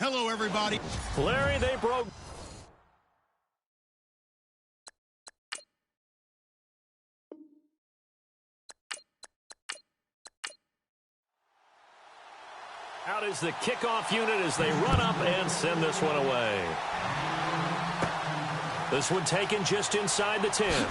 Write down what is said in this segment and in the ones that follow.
Hello, everybody. Larry, they broke. Out is the kickoff unit as they run up and send this one away. This one taken just inside the 10.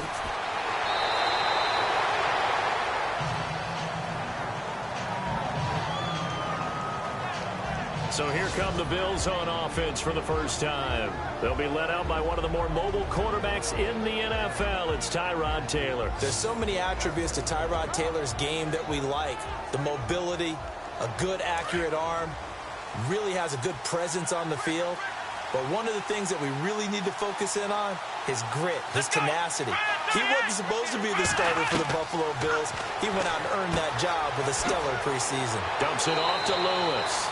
So here come the Bills on offense for the first time. They'll be led out by one of the more mobile quarterbacks in the NFL. It's Tyrod Taylor. There's so many attributes to Tyrod Taylor's game that we like. The mobility, a good, accurate arm, really has a good presence on the field. But one of the things that we really need to focus in on, his grit, his tenacity. He wasn't supposed to be the starter for the Buffalo Bills. He went out and earned that job with a stellar preseason. Dumps it off to Lewis.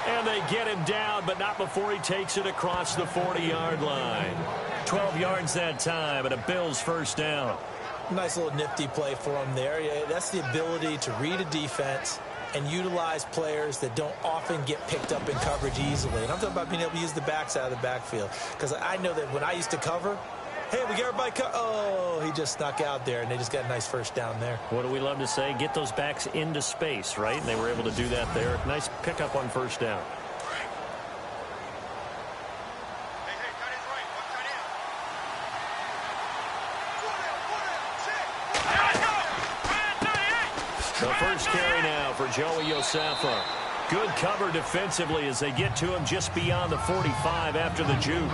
And they get him down, but not before he takes it across the 40-yard line. 12 yards that time, and a Bills first down. Nice little nifty play for him there. Yeah, that's the ability to read a defense and utilize players that don't often get picked up in coverage easily. And I'm talking about being able to use the backside of the backfield. Because I know that when I used to cover, hey, we got everybody oh, he just snuck out there, and they just got a nice first down there. What do we love to say? Get those backs into space, right? And they were able to do that there. Nice pickup on first down. The first carry now for Joey Josefa. Good cover defensively as they get to him just beyond the 45 after the juke.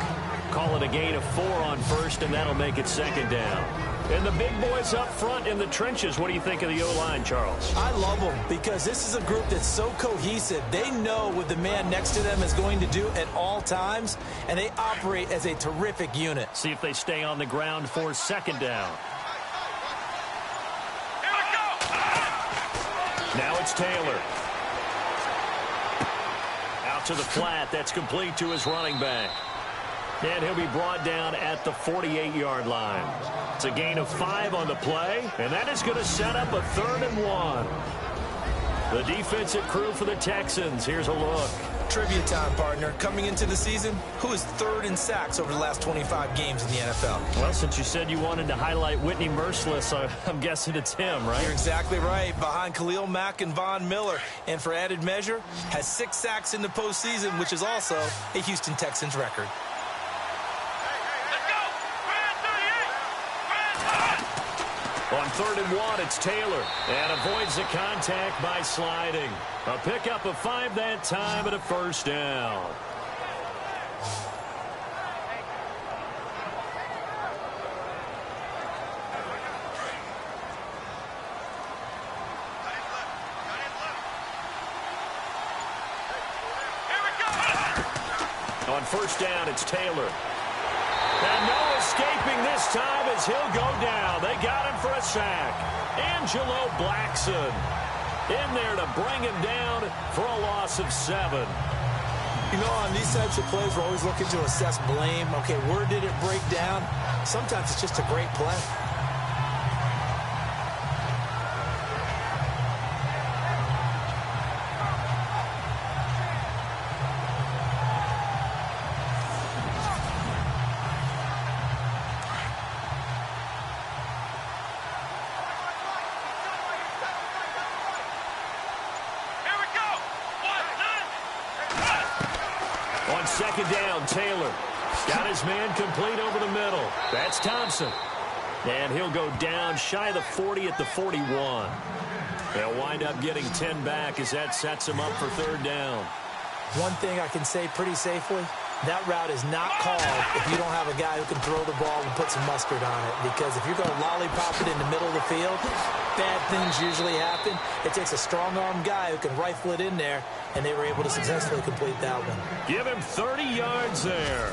Call it a gain of 4 on first, and that'll make it second down. And the big boys up front in the trenches. What do you think of the O-line, Charles? I love them because this is a group that's so cohesive. They know what the man next to them is going to do at all times, and they operate as a terrific unit. See if they stay on the ground for second down. Now it's Taylor. Out to the flat. That's complete to his running back. And he'll be brought down at the 48-yard line. It's a gain of 5 on the play, and that is going to set up a 3rd and 1. The defensive crew for the Texans. Here's a look. Trivia time, partner. Coming into the season, who is 3rd in sacks over the last 25 games in the NFL? Well, since you said you wanted to highlight Whitney Merciless, I'm guessing it's him, right? You're exactly right. Behind Khalil Mack and Von Miller. And for added measure, has 6 sacks in the postseason, which is also a Houston Texans record. On 3rd and 1, it's Taylor, and avoids the contact by sliding. A pickup of 5 that time and a first down. On first down, it's Taylor. And no escaping this time as he'll go down. They got him for a sack. Angelo Blackson in there to bring him down for a loss of 7. You know, on these types of plays, we're always looking to assess blame. Okay, where did it break down? Sometimes it's just a great play. On second down, Taylor got his man complete over the middle. That's Thompson. And he'll go down shy of the 40 at the 41. They'll wind up getting 10 back as that sets him up for 3rd down. One thing I can say pretty safely, that route is not called if you don't have a guy who can throw the ball and put some mustard on it. Because if you're going to lollipop it in the middle of the field, bad things usually happen. It takes a strong-arm guy who can rifle it in there, and they were able to successfully complete that one. Give him 30 yards there.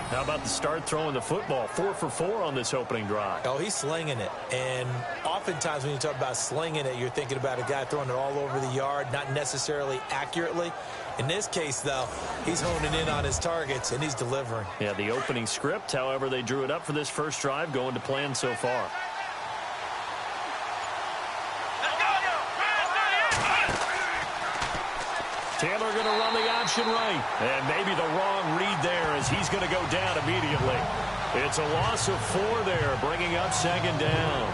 How about the start throwing the football? 4 for 4 on this opening drive. Oh, he's slinging it. And oftentimes when you talk about slinging it, you're thinking about a guy throwing it all over the yard, not necessarily accurately. In this case, though, he's honing in on his targets, and he's delivering. Yeah, the opening script, however, they drew it up for this first drive, going to plan so far. Taylor going to run the option right. And maybe the wrong read there as he's going to go down immediately. It's a loss of 4 there, bringing up second down.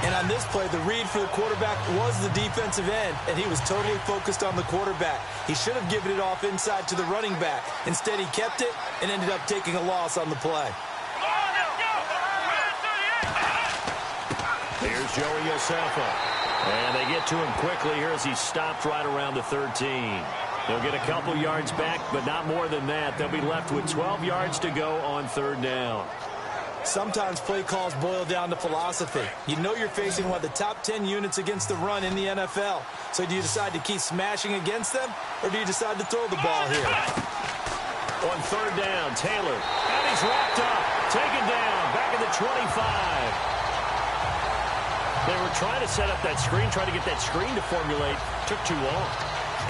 And on this play, the read for the quarterback was the defensive end, and he was totally focused on the quarterback. He should have given it off inside to the running back. Instead, he kept it and ended up taking a loss on the play. Here's Joey Josefa. And they get to him quickly here as he stopped right around the 13. They'll get a couple yards back, but not more than that. They'll be left with 12 yards to go on third down. Sometimes play calls boil down to philosophy. You know you're facing one of the top 10 units against the run in the NFL. So do you decide to keep smashing against them, or do you decide to throw the ball here? On third down, Taylor. And he's wrapped up. Taken down. Back at the 25. They were trying to set up that screen, trying to get that screen to formulate. Took too long.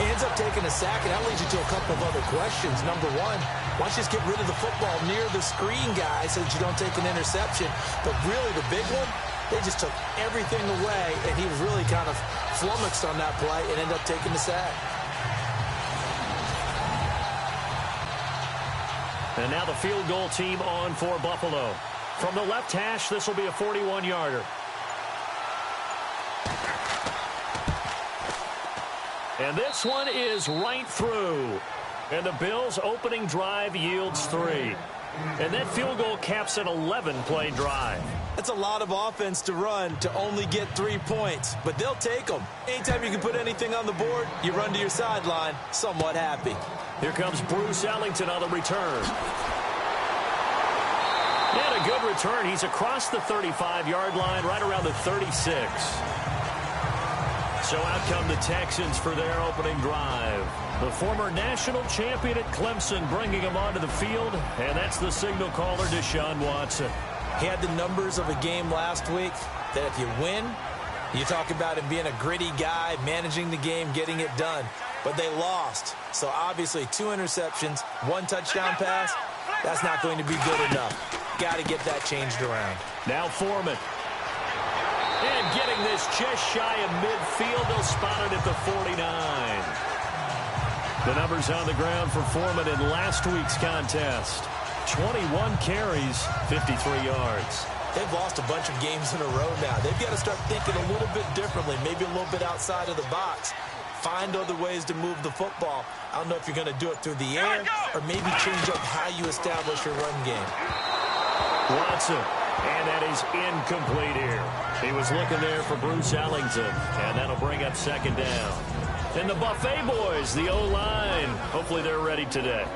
He ends up taking a sack, and that leads you to a couple of other questions. Number one, why don't you just get rid of the football near the screen guy so that you don't take an interception? But really, the big one, they just took everything away, and he was really kind of flummoxed on that play and ended up taking the sack. And now the field goal team on for Buffalo. From the left hash, this will be a 41-yarder. And this one is right through. And the Bills' opening drive yields 3. And that field goal caps an 11-play drive. That's a lot of offense to run to only get 3 points, but they'll take them. Anytime you can put anything on the board, you run to your sideline somewhat happy. Here comes Bruce Ellington on the return. And a good return. He's across the 35-yard line, right around the 36. So out come the Texans for their opening drive. The former national champion at Clemson bringing him onto the field, and that's the signal caller, Deshaun Watson. He had the numbers of a game last week that if you win, you talk about him being a gritty guy, managing the game, getting it done. But they lost. So obviously 2 interceptions, 1 touchdown pass, that's not going to be good enough. Got to get that changed around. Now Foreman. And getting this just shy of midfield, they'll spot it at the 49. The numbers on the ground for Foreman in last week's contest. 21 carries, 53 yards. They've lost a bunch of games in a row now. They've got to start thinking a little bit differently, maybe a little bit outside of the box. Find other ways to move the football. I don't know if you're going to do it through the air or maybe change up how you establish your run game. Watson, and that is incomplete here. He was looking there for Bruce Ellington, and that'll bring up second down. And the Buffet boys, the O-line, hopefully they're ready today.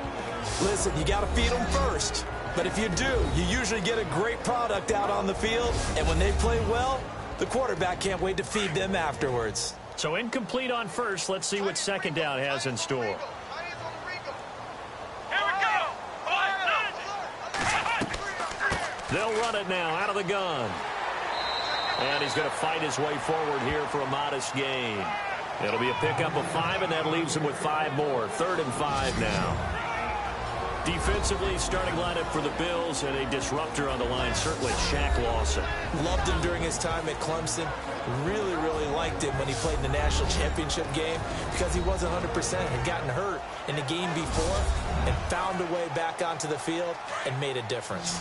Listen, you got to feed them first. But if you do, you usually get a great product out on the field. And when they play well, the quarterback can't wait to feed them afterwards. So incomplete on first. Let's see what second down has in store. They'll run it now out of the gun. And he's going to fight his way forward here for a modest gain. It'll be a pickup of 5, and that leaves him with 5 more. 3rd and 5 now. Defensively, starting lineup for the Bills, and a disruptor on the line, certainly Shaq Lawson. Loved him during his time at Clemson. Really, really liked him when he played in the national championship game because he wasn't 100%, had gotten hurt in the game before, and found a way back onto the field and made a difference.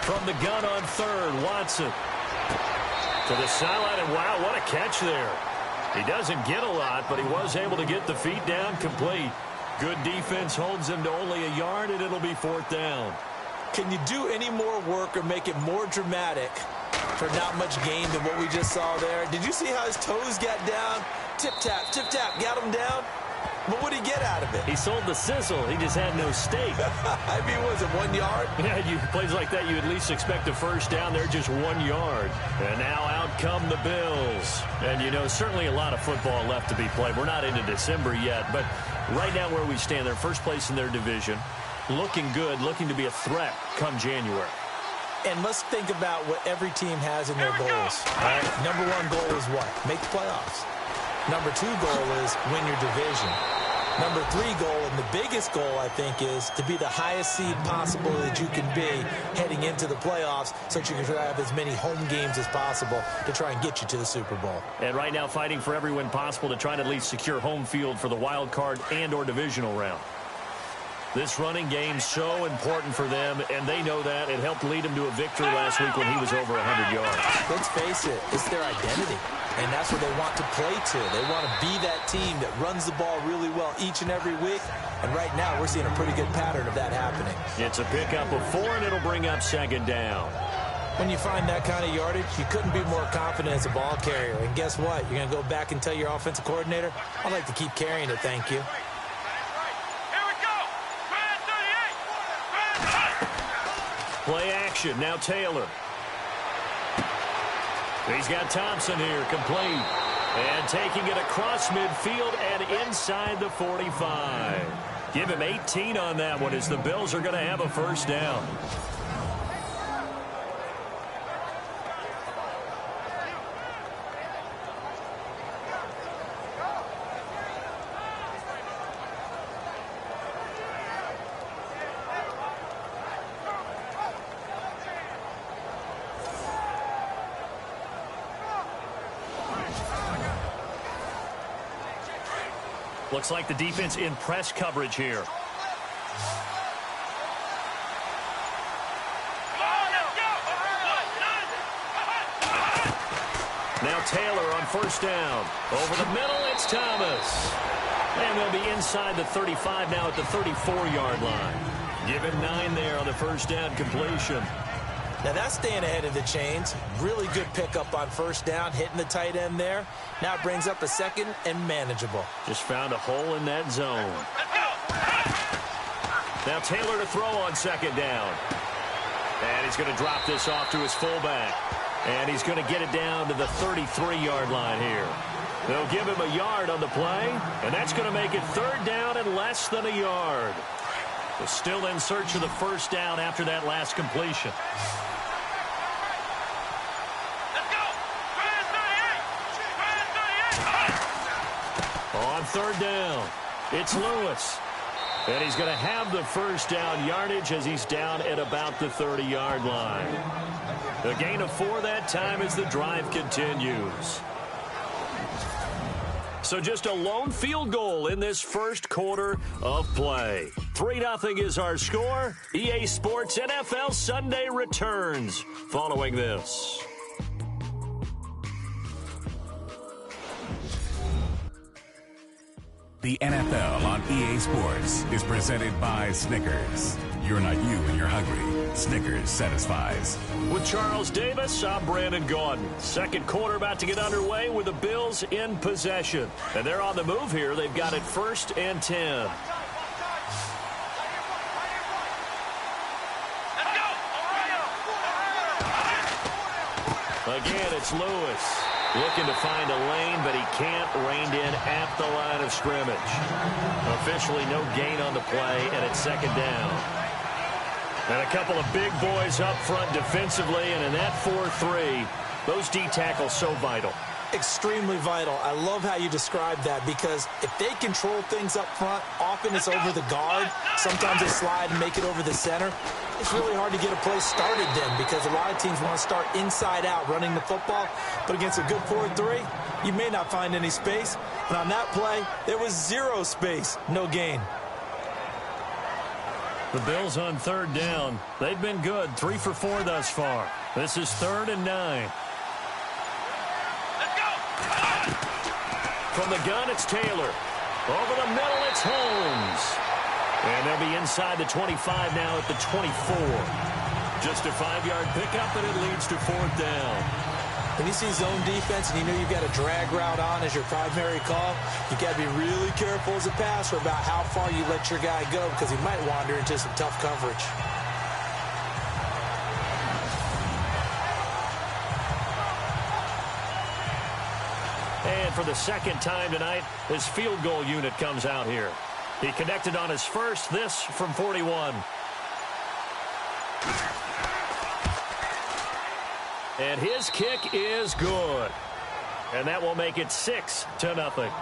From the gun on 3rd, Watson. To the sideline, and wow, what a catch there. He doesn't get a lot, but he was able to get the feet down complete. Good defense holds him to only a yard, and it'll be 4th down. Can you do any more work or make it more dramatic for not much gain than what we just saw there? Did you see how his toes got down? Tip-tap, got him down. But what did he get out of it? He sold the sizzle. He just had no steak. I mean, was it 1 yard? Yeah, plays like that, you at least expect a first down. They're just 1 yard. And now out come the Bills. And, you know, certainly a lot of football left to be played. We're not into December yet, but right now where we stand, they're first place in their division. Looking good, looking to be a threat come January. And let's think about what every team has in their goals. All right? Number 1 goal is what? Make the playoffs. Number 2 goal is win your division. Number 3 goal, and the biggest goal, I think, is to be the highest seed possible that you can be heading into the playoffs so that you can have as many home games as possible to try and get you to the Super Bowl. And right now fighting for every win possible to try to at least secure home field for the wild card and or divisional round. This running game so important for them, and they know that. It helped lead them to a victory last week when he was over 100 yards. Let's face it, it's their identity, and that's what they want to play to. They want to be that team that runs the ball really well each and every week, and right now we're seeing a pretty good pattern of that happening. It's a pickup of 4, and it'll bring up second down. When you find that kind of yardage, you couldn't be more confident as a ball carrier. And guess what? You're going to go back and tell your offensive coordinator, I'd like to keep carrying it, thank you. Play action. Now Taylor. He's got Thompson here, complete. And taking it across midfield and inside the 45. Give him 18 on that one as the Bills are going to have a first down. Looks like the defense in press coverage here. Now Taylor on first down. Over the middle, it's Thomas. And they'll be inside the 35 now at the 34-yard line. Give him 9 there on the first down completion. Now that's staying ahead of the chains. Really good pickup on first down, hitting the tight end there. Now it brings up a second and manageable. Just found a hole in that zone. Now Taylor to throw on second down. And he's going to drop this off to his fullback. And he's going to get it down to the 33-yard line here. They'll give him a yard on the play, and that's going to make it third down and less than a yard. They're still in search of the first down after that last completion. On third down, it's Lewis. And he's going to have the first down yardage as he's down at about the 30-yard line. A gain of 4 that time as the drive continues. So just a lone field goal in this first quarter of play. 3-0 is our score. EA Sports NFL Sunday returns following this. The NFL on EA Sports is presented by Snickers. You're not you when you're hungry. Snickers satisfies. With Charles Davis, I'm Brandon Gaudin. Second quarter about to get underway with the Bills in possession. And they're on the move here. They've got it 1st and 10. Again, it's Lewis. Looking to find a lane, but he can't. Reined in at the line of scrimmage. Officially no gain on the play, and it's second down. And a couple of big boys up front defensively, and in that 4-3, those D tackles so vital. Extremely vital. I love how you describe that because if they control things up front, often it's over the guard. Sometimes they slide and make it over the center. It's really hard to get a play started then because a lot of teams want to start inside out running the football. But against a good 4-3, you may not find any space. And on that play, there was 0 space, no gain. The Bills on third down. They've been good, 3 for 4 thus far. This is 3rd and 9. From the gun, it's Taylor. Over the middle, it's Holmes. And they'll be inside the 25 now at the 24. Just a 5-yard pickup, and it leads to 4th down. When you see zone defense and you know you've got a drag route on as your primary call, you've got to be really careful as a passer about how far you let your guy go because he might wander into some tough coverage. And for the second time tonight, his field goal unit comes out here. He connected on his first, this from 41. And his kick is good. And that will make it 6-0.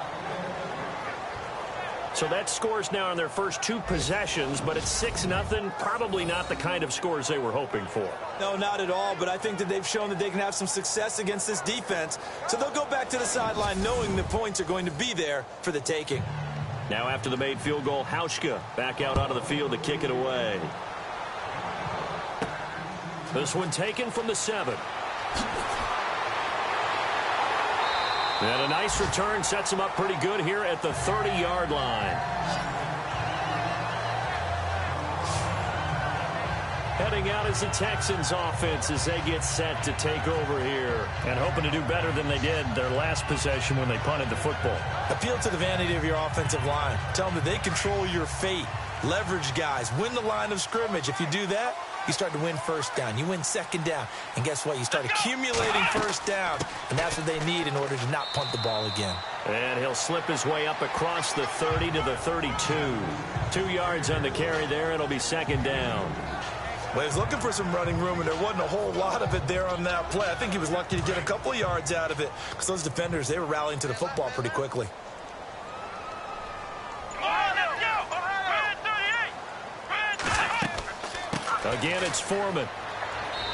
So that scores now on their first 2 possessions, but it's 6-0. Probably not the kind of scores they were hoping for. No, not at all, but I think that they've shown that they can have some success against this defense. So they'll go back to the sideline knowing the points are going to be there for the taking. Now after the made field goal, Hauschka back out onto the field to kick it away. This one taken from the 7. And a nice return sets him up pretty good here at the 30-yard line. Heading out is the Texans offense as they get set to take over here. And hoping to do better than they did their last possession when they punted the football. Appeal to the vanity of your offensive line. Tell them that they control your fate. Leverage guys. Win the line of scrimmage. If you do that, you start to win first down. You win second down. And guess what? You start accumulating first down. And that's what they need in order to not punt the ball again. And he'll slip his way up across the 30 to the 32. 2 yards on the carry there. It'll be second down. Well, he was looking for some running room, and there wasn't a whole lot of it there on that play. I think he was lucky to get a couple of yards out of it because those defenders, they were rallying to the football pretty quickly. Again, it's Foreman.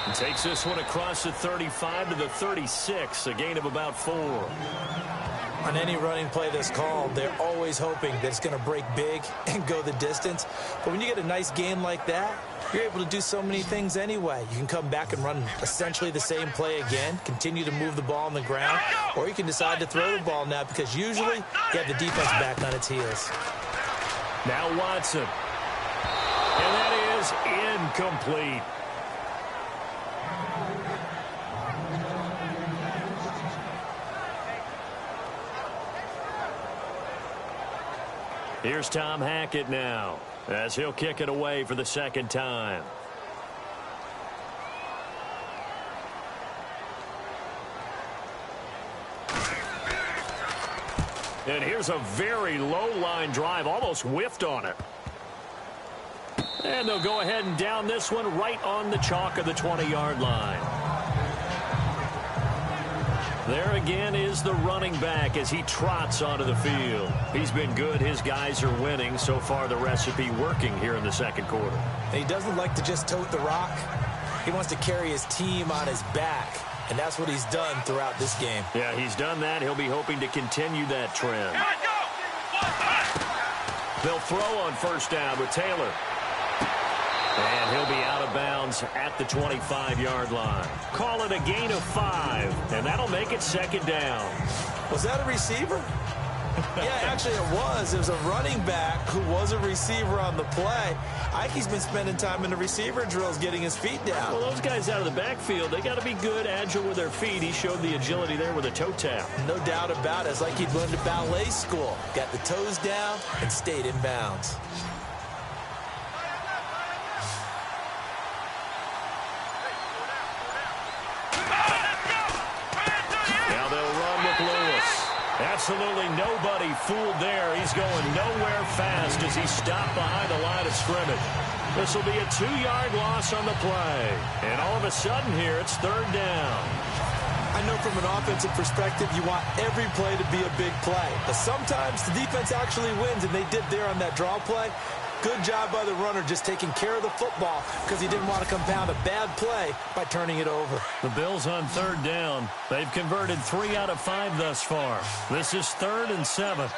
He takes this one across the 35 to the 36, a gain of about 4. On any running play that's called, they're always hoping that it's going to break big and go the distance. But when you get a nice gain like that, you're able to do so many things anyway. You can come back and run essentially the same play again, continue to move the ball on the ground, or you can decide to throw the ball now because usually you have the defense back on its heels. Now Watson. And that is incomplete. Here's Tom Hackett now as he'll kick it away for the second time. And here's a very low line drive, almost whiffed on it. And they'll go ahead and down this one right on the chalk of the 20-yard line. There again is the running back as he trots onto the field. He's been good. His guys are winning. So far, the recipe working here in the second quarter. And he doesn't like to just tote the rock. He wants to carry his team on his back. And that's what he's done throughout this game. Yeah, he's done that. He'll be hoping to continue that trend. They'll throw on first down with Taylor. And he'll be out of bounds at the 25-yard line. Call it a gain of 5, and that'll make it second down. Was that a receiver? Yeah, actually it was. It was a running back who was a receiver on the play. I think he's been spending time in the receiver drills getting his feet down. Well, those guys out of the backfield, they got to be good, agile with their feet. He showed the agility there with a toe tap. No doubt about it. It's like he'd learned at ballet school. Got the toes down and stayed in bounds. Absolutely nobody fooled there. He's going nowhere fast as he stopped behind the line of scrimmage. This will be a 2-yard loss on the play. And all of a sudden here, it's third down. I know from an offensive perspective, you want every play to be a big play. But sometimes the defense actually wins, and they did there on that draw play. Good job by the runner just taking care of the football because he didn't want to compound a bad play by turning it over. The Bills on third down. They've converted 3 out of 5 thus far. This is 3rd and 7.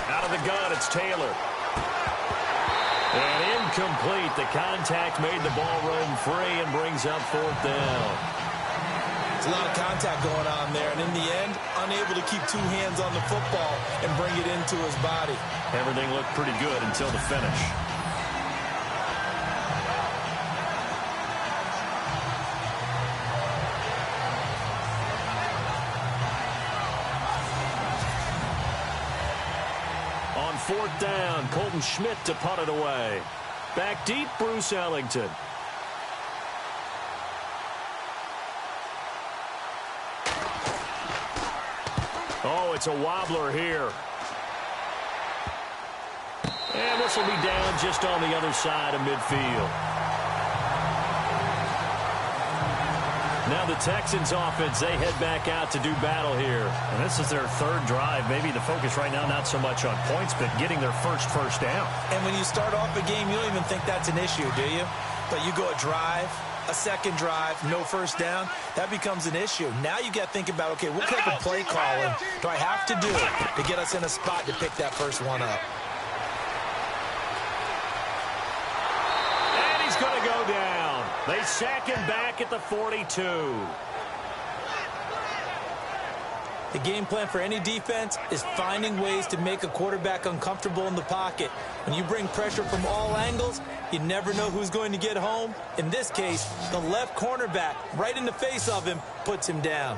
Out of the gun, it's Taylor. And incomplete. The contact made the ball roam free and brings up 4th down. There's a lot of contact going on there, and in the end, unable to keep 2 hands on the football and bring it into his body. Everything looked pretty good until the finish. On 4th down, Colton Schmidt to punt it away. Back deep, Bruce Ellington. Oh, it's a wobbler here. And this will be down just on the other side of midfield. Now the Texans offense, they head back out to do battle here. And this is their third drive. Maybe the focus right now not so much on points, but getting their first down. And when you start off a game, you don't even think that's an issue, do you? But you go a drive, a second drive, no first down, that becomes an issue. Now you got to think about, okay, what type of play calling do I have to do to get us in a spot to pick that first one up? And he's going to go down. They sack him back at the 42. The game plan for any defense is finding ways to make a quarterback uncomfortable in the pocket. When you bring pressure from all angles, you never know who's going to get home. In this case, the left cornerback, right in the face of him, puts him down.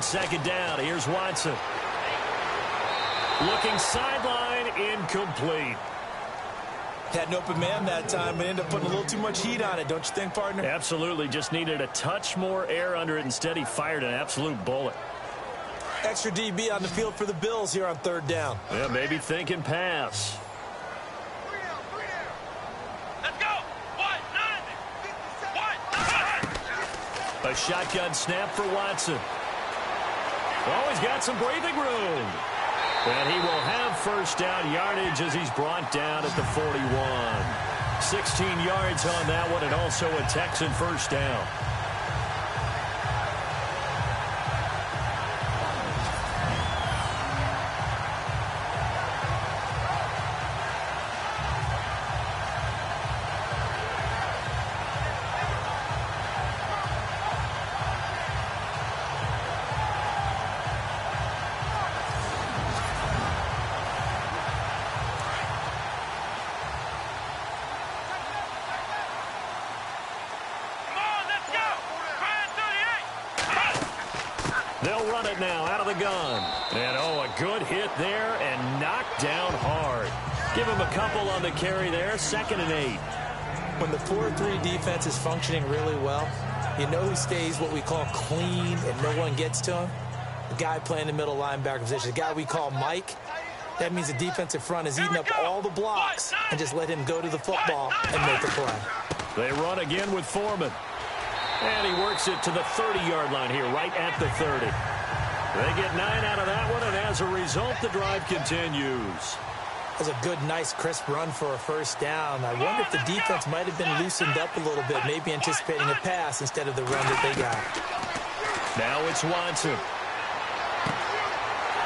Second down, here's Watson. Looking sideline, incomplete. Had an open man that time, but ended up putting a little too much heat on it, don't you think, partner? Absolutely, just needed a touch more air under it. Instead, he fired an absolute bullet. Extra DB on the field for the Bills here on third down. Yeah, maybe thinking pass. A shotgun snap for Watson. Oh, he's got some breathing room. And he will have first down yardage as he's brought down at the 41. 16 yards on that one, and also a Texan first down. They'll run it now out of the gun. And, oh, a good hit there and knocked down hard. Give him a couple on the carry there, 2nd and 8. When the 4-3 defense is functioning really well, you know who stays what we call clean and no one gets to him? The guy playing the middle linebacker position, the guy we call Mike. That means the defensive front is eating up all the blocks and just let him go to the football and make the play. They run again with Foreman. And he works it to the 30-yard line here, right at the 30. They get 9 out of that one, and as a result, the drive continues. That was a good, nice, crisp run for a first down. I wonder if the defense might have been loosened up a little bit, maybe anticipating a pass instead of the run that they got. Now it's Watson.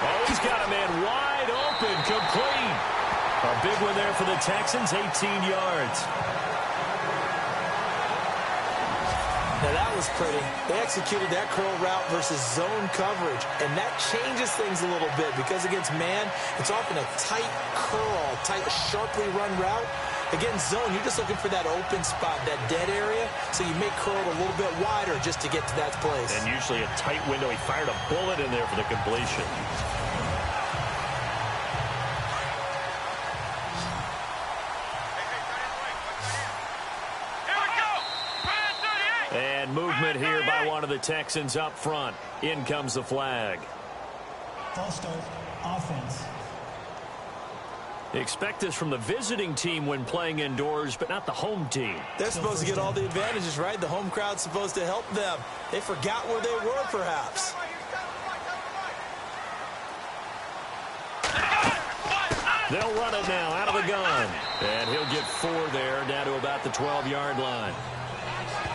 Oh, he's got a man wide open, complete. A big one there for the Texans, 18 yards. Now that was pretty. They executed that curl route versus zone coverage, and that changes things a little bit because against man, it's often a tight curl, tight, sharply run route. Against zone, you're just looking for that open spot, that dead area, so you make curl a little bit wider just to get to that place. And usually a tight window. He fired a bullet in there for the completion. And movement here by one of the Texans up front. In comes the flag. False start, offense. Expect this from the visiting team when playing indoors, but not the home team. They're supposed to get all the advantages, right? The home crowd's supposed to help them. They forgot where they were, perhaps. They'll run it now out of the gun. And he'll get 4 there, down to about the 12-yard line.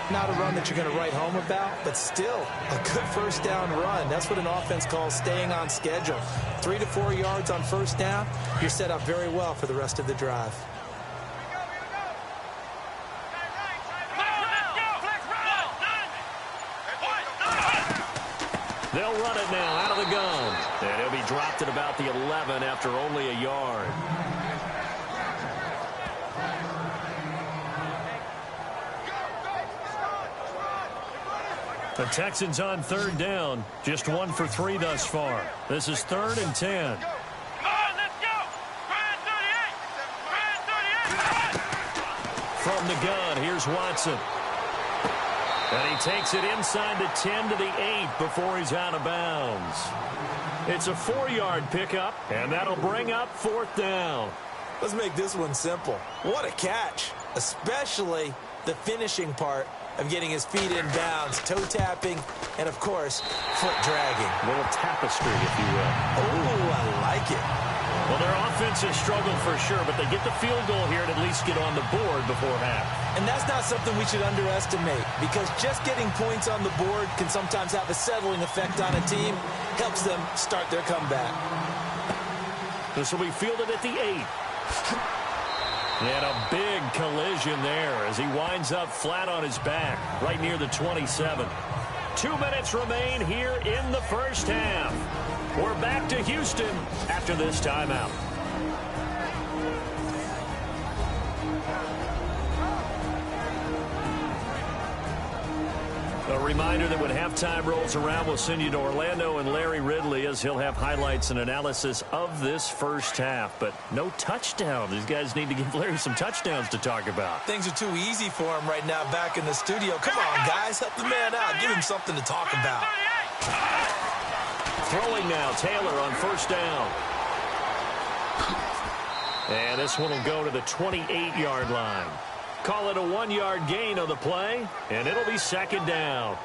Not a run that you're going to write home about, but still a good first down run. That's what an offense calls staying on schedule. 3 to 4 yards on first down, you're set up very well for the rest of the drive. They'll run it now out of the gun. And he'll be dropped at about the 11 after only a yard. The Texans on third down. Just 1 for 3 thus far. This is 3rd and 10. From the gun, here's Watson. And he takes it inside the 10 to the 8 before he's out of bounds. It's a 4-yard pickup, and that'll bring up 4th down. Let's make this one simple. What a catch, especially the finishing part of getting his feet in bounds, toe tapping, and, of course, foot dragging. A little tapestry, if you will. Oh, I like it. Well, their offense has struggled for sure, but they get the field goal here and at least get on the board before half. And that's not something we should underestimate, because just getting points on the board can sometimes have a settling effect on a team. Helps them start their comeback. This will be fielded at the 8. And a big collision there as he winds up flat on his back right near the 27. 2 minutes remain here in the first half. We're back to Houston after this timeout. A reminder that when halftime rolls around, we'll send you to Orlando and Larry Ridley as he'll have highlights and analysis of this first half. But no touchdown. These guys need to give Larry some touchdowns to talk about. Things are too easy for him right now back in the studio. Come on, guys. Help the man out. Give him something to talk about. Throwing now, Taylor on first down. And this one will go to the 28-yard line. Call it a 1-yard gain on the play, and it'll be 2nd down.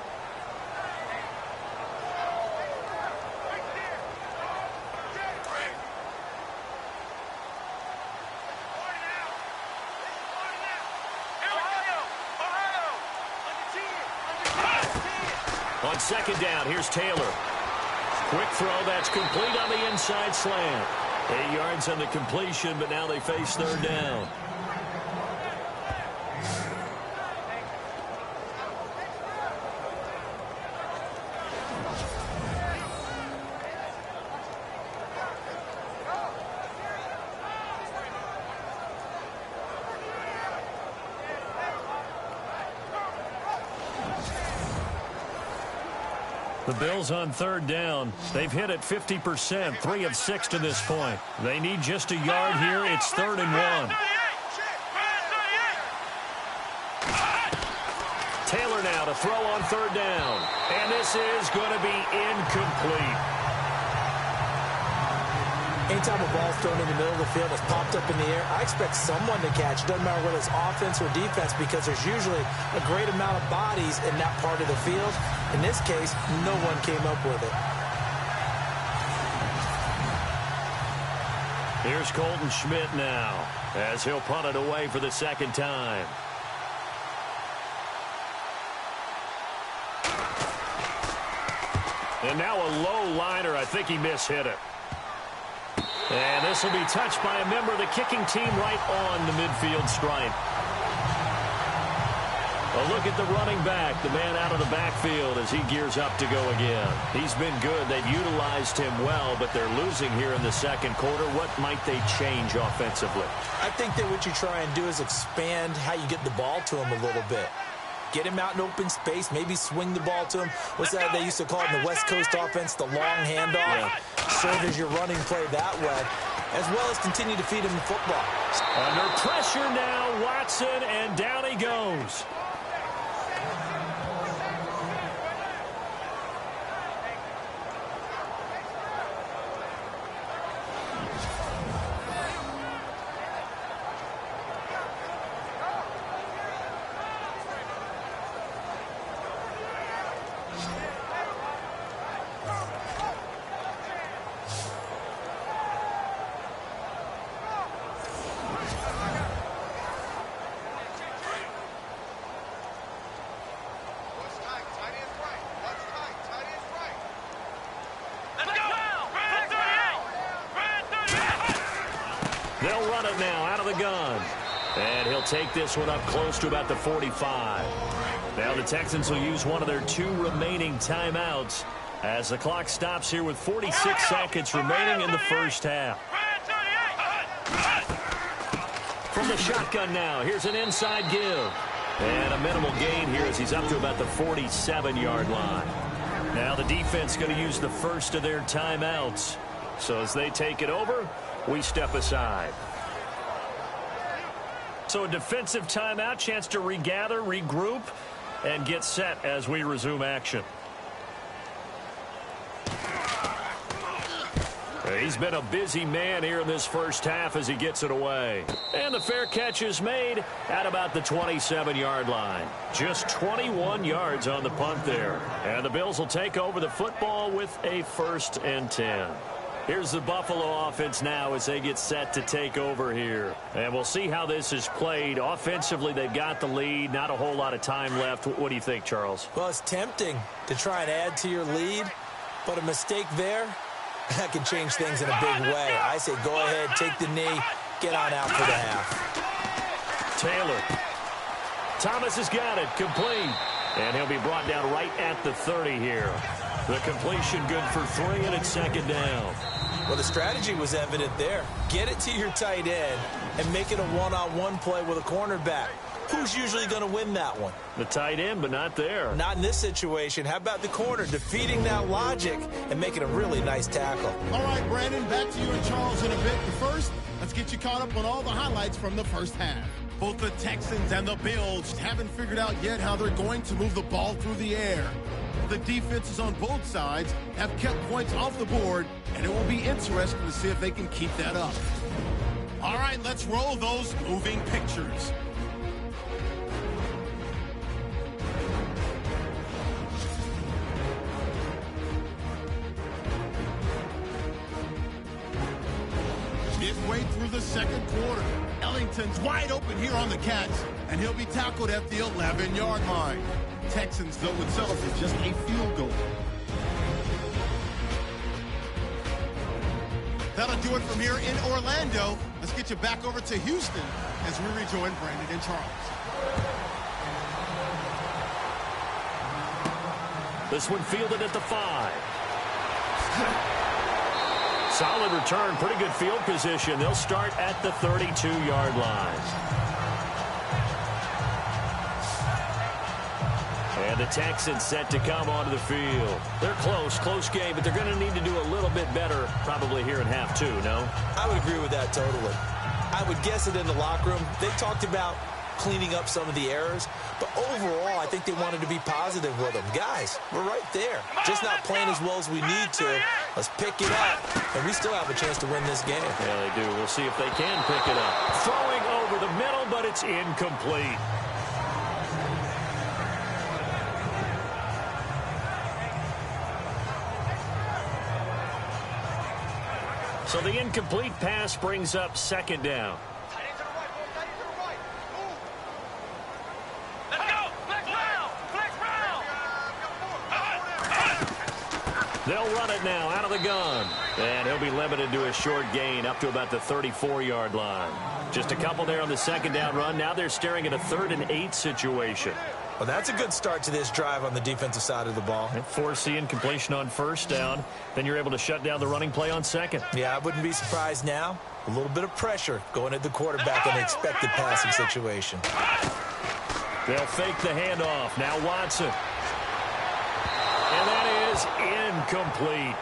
On 2nd down, here's Taylor. Quick throw, that's complete on the inside slant. 8 yards on the completion, but now they face 3rd down. The Bills on 3rd down. They've hit it 50%, 3 of 6 to this point. They need just a yard here. It's 3rd and 1. Taylor now to throw on 3rd down. And this is going to be incomplete. Anytime a ball's thrown in the middle of the field that's popped up in the air, I expect someone to catch. It doesn't matter whether it's offense or defense, because there's usually a great amount of bodies in that part of the field. In this case, no one came up with it. Here's Colton Schmidt now as he'll punt it away for the 2nd time. And now a low liner. I think he mishit it. And this will be touched by a member of the kicking team right on the midfield stripe. A look at the running back, the man out of the backfield as he gears up to go again. He's been good. They've utilized him well, but they're losing here in the 2nd quarter. What might they change offensively? I think that what you try and do is expand how you get the ball to him a little bit. Get him out in open space, maybe swing the ball to him. What's that they used to call it in the West Coast offense, the long handoff? Yeah. Serve as your running play that way, as well as continue to feed him the football. Under pressure now, Watson, and down he goes. They'll run it now out of the gun. And he'll take this one up close to about the 45. Now the Texans will use one of their 2 remaining timeouts as the clock stops here with 46 seconds remaining in the first half. From the shotgun now, here's an inside give. And a minimal gain here as he's up to about the 47-yard line. Now the defense going to use the first of their timeouts. So as they take it over, we step aside. So a defensive timeout, chance to regather, regroup, and get set as we resume action. He's been a busy man here in this first half as he gets it away. And the fair catch is made at about the 27-yard line. Just 21 yards on the punt there. And the Bills will take over the football with a 1st and 10. Here's the Buffalo offense now as they get set to take over here. And we'll see how this is played. Offensively, they've got the lead. Not a whole lot of time left. What do you think, Charles? Well, it's tempting to try and add to your lead, but a mistake there, that can change things in a big way. I say go ahead, take the knee, get on out for the half. Taylor. Thomas has got it. Complete. And he'll be brought down right at the 30 here. The completion good for 3, and it's 2nd down. Well, the strategy was evident there. Get it to your tight end and make it a one-on-one play with a cornerback. Who's usually going to win that one? The tight end, but not there. Not in this situation. How about the corner defeating that logic and making a really nice tackle? All right, Brandon, back to you and Charles in a bit. But first, let's get you caught up on all the highlights from the first half. Both the Texans and the Bills haven't figured out yet how they're going to move the ball through the air. The defenses on both sides have kept points off the board, and it will be interesting to see if they can keep that up. All right, let's roll those moving pictures. Midway through the second quarter, Ellington's wide open here on the catch, and he'll be tackled at the 11-yard line. Texans, though, would settle for just a field goal. That'll do it from here in Orlando. Let's get you back over to Houston as we rejoin Brandon and Charles. This one fielded at the 5. Solid return, pretty good field position. They'll start at the 32-yard line. And the Texans set to come onto the field. They're close game, but they're going to need to do a little bit better probably here in half 2, no? I would agree with that totally. I would guess it in the locker room. They talked about cleaning up some of the errors, but overall, I think they wanted to be positive with them. Guys, we're right there. Just not playing as well as we need to. Let's pick it up, and we still have a chance to win this game. Yeah, they do. We'll see if they can pick it up. Throwing over the middle, but it's incomplete. So the incomplete pass brings up 2nd down. They'll run it now out of the gun. And he'll be limited to a short gain up to about the 34-yard line. Just a couple there on the 2nd down run. Now they're staring at a 3rd and 8 situation. Well, that's a good start to this drive on the defensive side of the ball. And force the incompletion on 1st down. Then you're able to shut down the running play on 2nd. Yeah, I wouldn't be surprised now. A little bit of pressure going at the quarterback in an expected passing situation. They'll fake the handoff. Now Watson. And that is incomplete.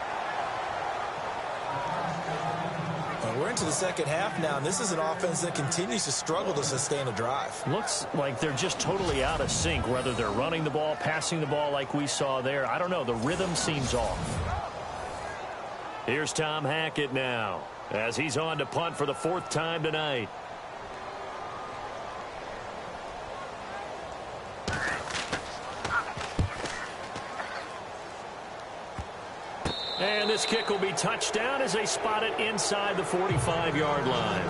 Well, we're into the second half now, and this is an offense that continues to struggle to sustain a drive. Looks like they're just totally out of sync, whether they're running the ball, passing the ball like we saw there. I don't know. The rhythm seems off. Here's Tom Hackett now as he's on to punt for the 4th time tonight. And this kick will be touchdown as they spot it inside the 45-yard line.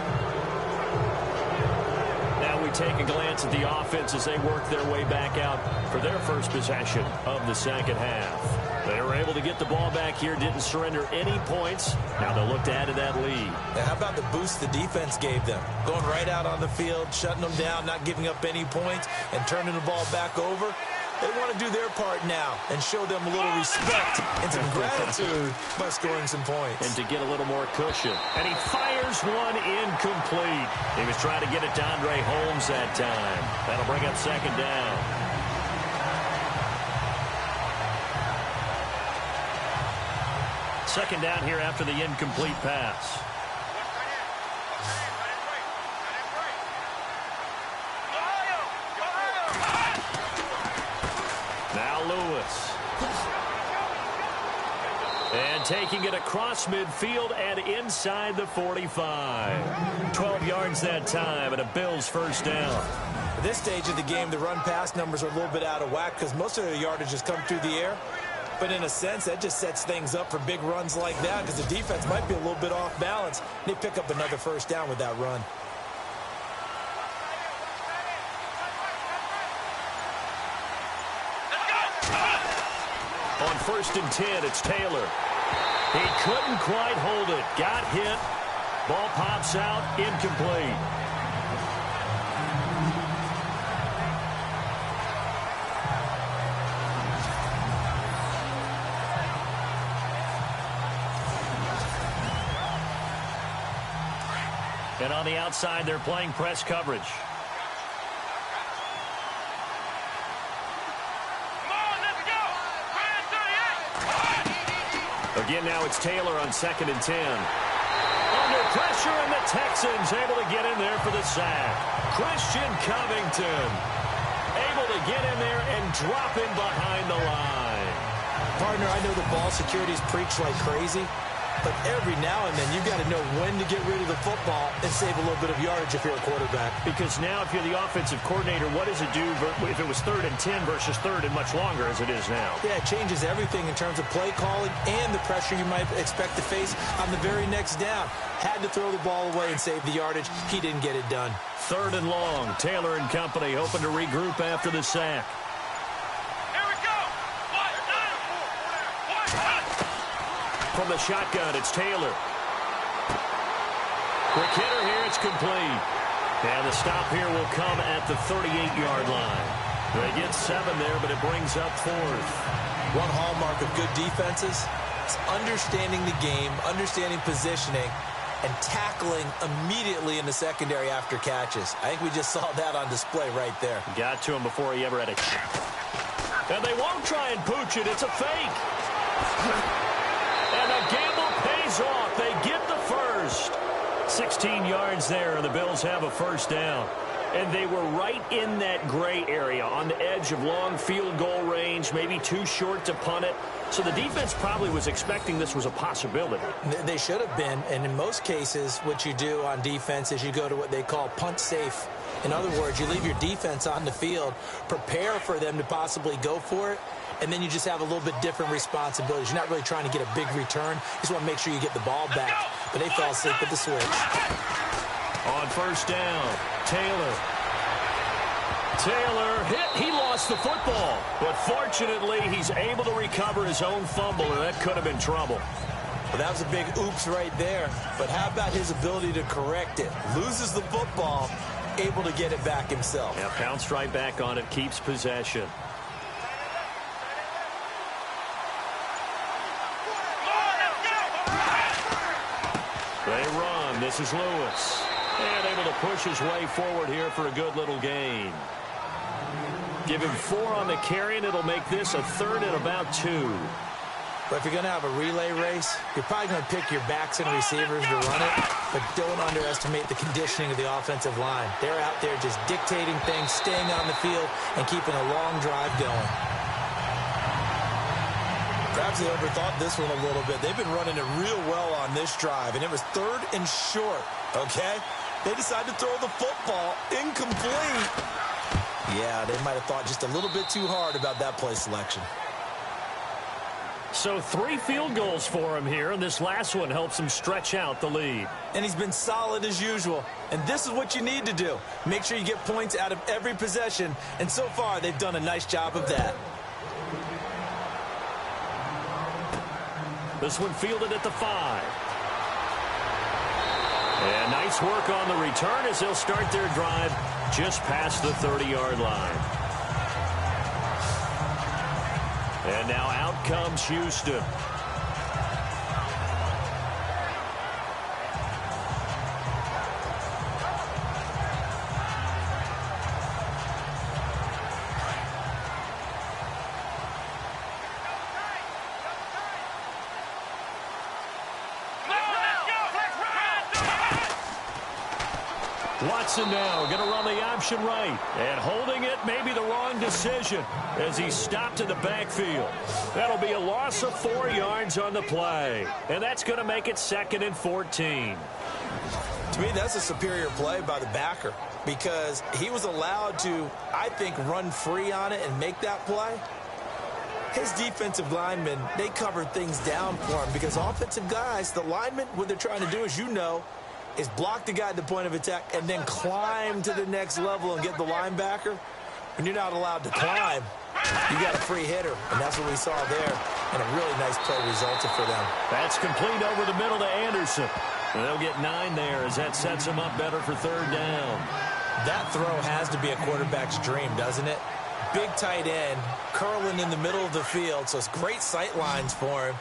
Now we take a glance at the offense as they work their way back out for their first possession of the second half. They were able to get the ball back here, didn't surrender any points. Now they'll look to add to that lead. Now, how about the boost the defense gave them? Going right out on the field, shutting them down, not giving up any points, and turning the ball back over. They want to do their part now and show them a little respect and some gratitude by scoring some points. And to get a little more cushion. And he fires one incomplete. He was trying to get it to Andre Holmes that time. That'll bring up second down. Second down here after the incomplete pass. Now Lewis. And taking it across midfield and inside the 45. 12 yards that time and a Bills first down. At this stage of the game, the run-pass numbers are a little bit out of whack because most of the yardage has come through the air. But in a sense, that just sets things up for big runs like that because the defense might be a little bit off balance. They pick up another first down with that run. On 1st and 10, it's Taylor. He couldn't quite hold it. Got hit. Ball pops out. Incomplete. And on the outside, they're playing press coverage. Again, now it's Taylor on 2nd and 10. Under pressure, and the Texans able to get in there for the sack. Christian Covington able to get in there and drop in behind the line. Partner, I know the ball security is preached like crazy, but every now and then you've got to know when to get rid of the football and save a little bit of yardage if you're a quarterback. Because now if you're the offensive coordinator, what does it do if it was 3rd and 10 versus 3rd and much longer as it is now? Yeah, it changes everything in terms of play calling and the pressure you might expect to face on the very next down. Had to throw the ball away and save the yardage. He didn't get it done. 3rd and long. Taylor and company hoping to regroup after the sack. From the shotgun, it's Taylor. Quick hitter here, it's complete. And the stop here will come at the 38-yard line. They get 7 there, but it brings up 4th. One hallmark of good defenses is understanding the game, understanding positioning, and tackling immediately in the secondary after catches. I think we just saw that on display right there. Got to him before he ever had a chance. And they won't try and pooch it. It's a fake. And the gamble pays off. They get the first. 16 yards there, and the Bills have a first down. And they were right in that gray area on the edge of long field goal range, maybe too short to punt it. So the defense probably was expecting this was a possibility. They should have been, and in most cases, what you do on defense is you go to what they call punt safe. In other words, you leave your defense on the field, prepare for them to possibly go for it, and then you just have a little bit different responsibilities. You're not really trying to get a big return. You just want to make sure you get the ball back. But they fell asleep with the switch. On first down, Taylor hit. He lost the football. But fortunately, he's able to recover his own fumble, and that could have been trouble. Well, that was a big oops right there. But how about his ability to correct it? Loses the football, able to get it back himself. Yeah, pounced right back on it, keeps possession. They run. This is Lewis. And able to push his way forward here for a good little gain. Give him 4 on the carry, and it'll make this a 3rd and about 2. But if you're going to have a relay race, you're probably going to pick your backs and receivers to run it, but don't underestimate the conditioning of the offensive line. They're out there just dictating things, staying on the field, and keeping a long drive going. Perhaps they overthought this one a little bit. They've been running it real well on this drive, and it was 3rd and short, okay? They decided to throw the football incomplete. Yeah, they might have thought just a little bit too hard about that play selection. So 3 field goals for him here, and this last one helps him stretch out the lead. And he's been solid as usual. And this is what you need to do. Make sure you get points out of every possession. And so far, they've done a nice job of that. This one fielded at the 5. And nice work on the return as they'll start their drive just past the 30-yard line. now out comes Houston. Watson now going to run the option right. And holding it may be the wrong decision as he stopped in the backfield. That'll be a loss of 4 yards on the play. And that's going to make it 2nd and 14. To me, that's a superior play by the backer because he was allowed to, I think, run free on it and make that play. His defensive linemen, they covered things down for him because offensive guys, the linemen, what they're trying to do, as you know, is block the guy at the point of attack and then climb to the next level and get the linebacker. When you're not allowed to climb, you got a free hitter, and that's what we saw there. And a really nice play resulted for them. That's complete over the middle to Anderson. And they'll get 9 there as that sets them up better for 3rd down. That throw has to be a quarterback's dream, doesn't it? Big tight end, curling in the middle of the field, so it's great sight lines for him.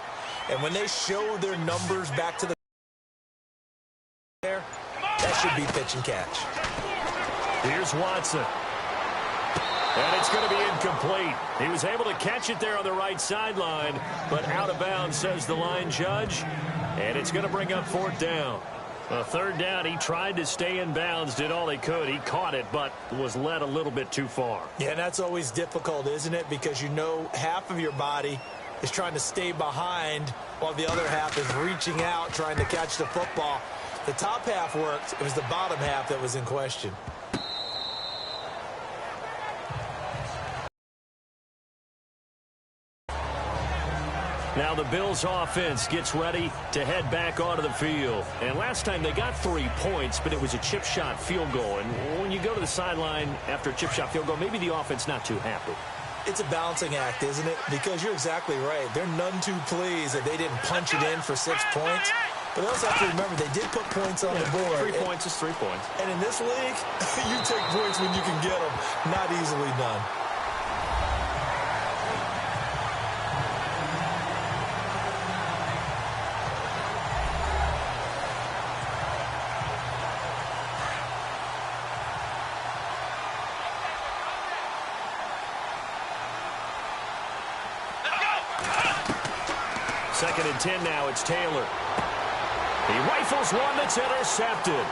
And when they show their numbers back to the there, that should be pitch and catch. Here's Watson. And it's going to be incomplete. He was able to catch it there on the right sideline, but out of bounds, says the line judge. And it's going to bring up 4th down. 3rd down, he tried to stay in bounds, did all he could. He caught it, but was led a little bit too far. Yeah, and that's always difficult, isn't it? Because you know half of your body is trying to stay behind while the other half is reaching out, trying to catch the football. The top half worked. It was the bottom half that was in question. Now the Bills offense gets ready to head back onto the field. And last time they got 3 points, but it was a chip shot field goal. And when you go to the sideline after a chip shot field goal, maybe the offense not too happy. It's a balancing act, isn't it? Because you're exactly right. They're none too pleased that they didn't punch it in for 6 points. But they also have to remember they did put points on the board. 3 points is 3 points. And in this league, you take points when you can get them. Not easily done. Second and 10 now. It's Taylor. He rifles one that's intercepted.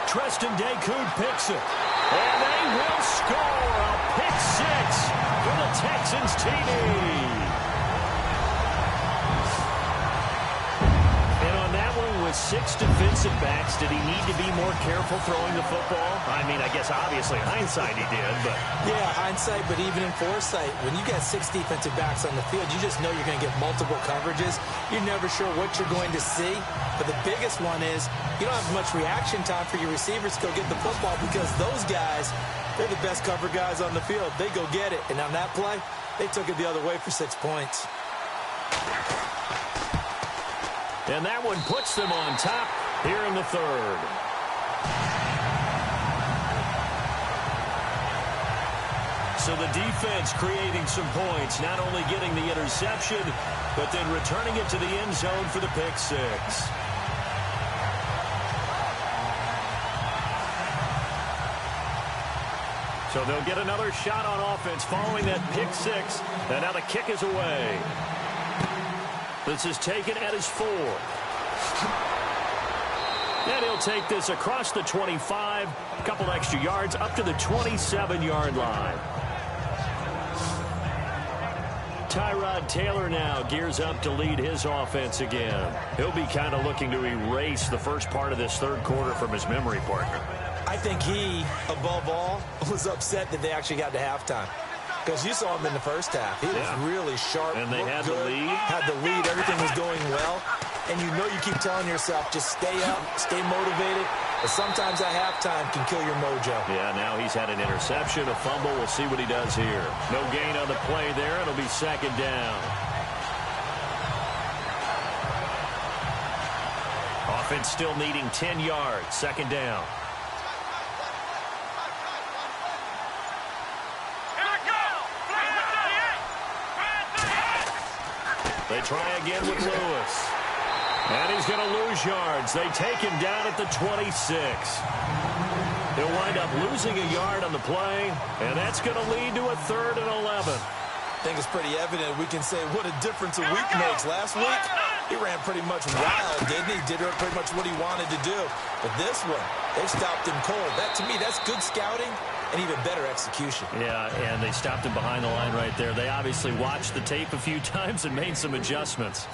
Treston Dacoud picks it. And they will score a pick 6 for the Texans TD. And on that one with 6 defensive backs, did he need to be more careful throwing the football? I mean, I guess obviously hindsight he did, but... Yeah, hindsight, but even in foresight, when you got 6 defensive backs on the field, you just know you're going to get multiple coverages. You're never sure what you're going to see. But the biggest one is you don't have much reaction time for your receivers to go get the football because those guys, they're the best cover guys on the field. They go get it. And on that play, they took it the other way for 6 points. And that one puts them on top here in the 3rd. So the defense creating some points, not only getting the interception, but then returning it to the end zone for the pick 6. So they'll get another shot on offense following that pick 6. And now the kick is away. This is taken at his 4. And he'll take this across the 25. A couple extra yards up to the 27-yard line. Tyrod Taylor now gears up to lead his offense again. He'll be kind of looking to erase the first part of this 3rd quarter from his memory partner. I think he, above all, was upset that they actually got to halftime. Because you saw him in the first half. He was really sharp. And they had the lead. Had the lead. Everything was going well. And you know you keep telling yourself, just stay up, stay motivated. But sometimes at halftime can kill your mojo. Yeah, now he's had an interception, a fumble. We'll see what he does here. No gain on the play there. It'll be 2nd down. Offense still needing 10 yards. 2nd down. They try again with Lewis. And he's going to lose yards. They take him down at the 26. He'll wind up losing a yard on the play, and that's going to lead to a 3rd and 11. I think it's pretty evident. We can say what a difference a week makes. Last week, he ran pretty much wild, didn't he? Did pretty much what he wanted to do. But this one, they stopped him cold. That, to me, that's good scouting and even better execution. Yeah, and they stopped him behind the line right there. They obviously watched the tape a few times and made some adjustments.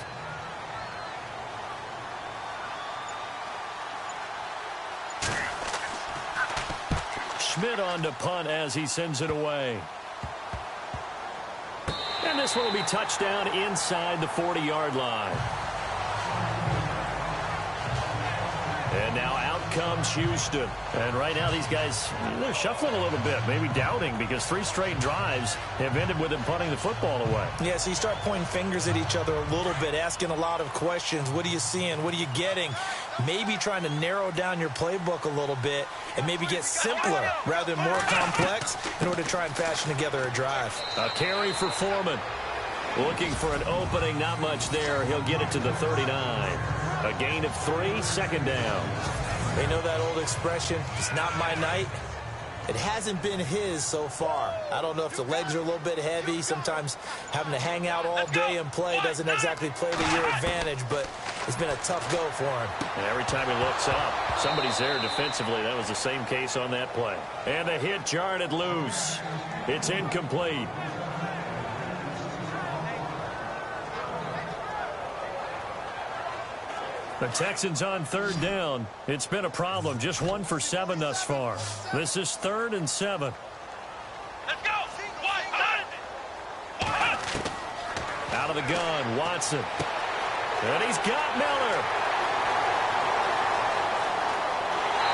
Schmidt on to punt as he sends it away. And this one will be touchdown inside the 40-yard line. And now out comes Houston. And right now these guys, they're shuffling a little bit, maybe doubting, because 3 straight drives have ended with them punting the football away. Yeah, so you start pointing fingers at each other a little bit, asking a lot of questions. What are you seeing? What are you getting? Maybe trying to narrow down your playbook a little bit and maybe get simpler rather than more complex in order to try and fashion together a drive. A carry for Foreman. Looking for an opening, not much there. He'll get it to the 39. A gain of 3, 2nd down. They know that old expression, it's not my night. It hasn't been his so far. I don't know if the legs are a little bit heavy. Sometimes having to hang out all day and play doesn't exactly play to your advantage, but it's been a tough go for him. And every time he looks up, somebody's there defensively. That was the same case on that play. And the hit jarred loose. It's incomplete. The Texans on 3rd down. It's been a problem. Just 1 for 7 thus far. This is 3rd and 7. Let's go. Out of the gun, Watson. And he's got Miller.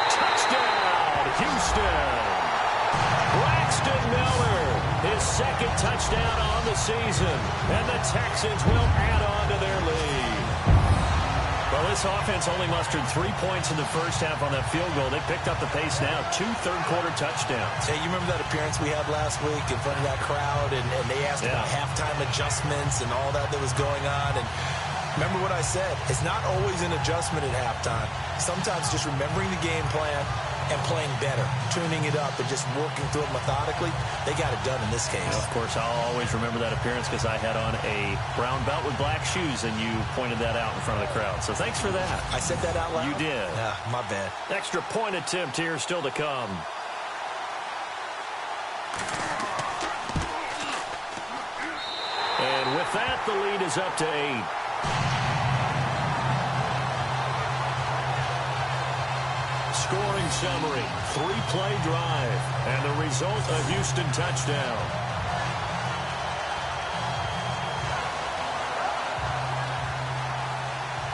Touchdown, Houston. Braxton Miller, his 2nd touchdown on the season. And the Texans will add on to their lead. Well, this offense only mustered 3 points in the first half on that field goal. They picked up the pace now. 2 third-quarter touchdowns. Hey, you remember that appearance we had last week in front of that crowd, and they asked about halftime adjustments and all that was going on. And remember what I said. It's not always an adjustment at halftime. Sometimes just remembering the game plan and playing better, tuning it up and just working through it methodically. They got it done in this case. Of course, I'll always remember that appearance because I had on a brown belt with black shoes, and you pointed that out in front of the crowd. So thanks for that. I said that out loud? You did. Yeah, my bad. Extra point attempt here still to come. And with that, the lead is up to 8. Scoring summary, 3-play drive, and the result, a Houston touchdown.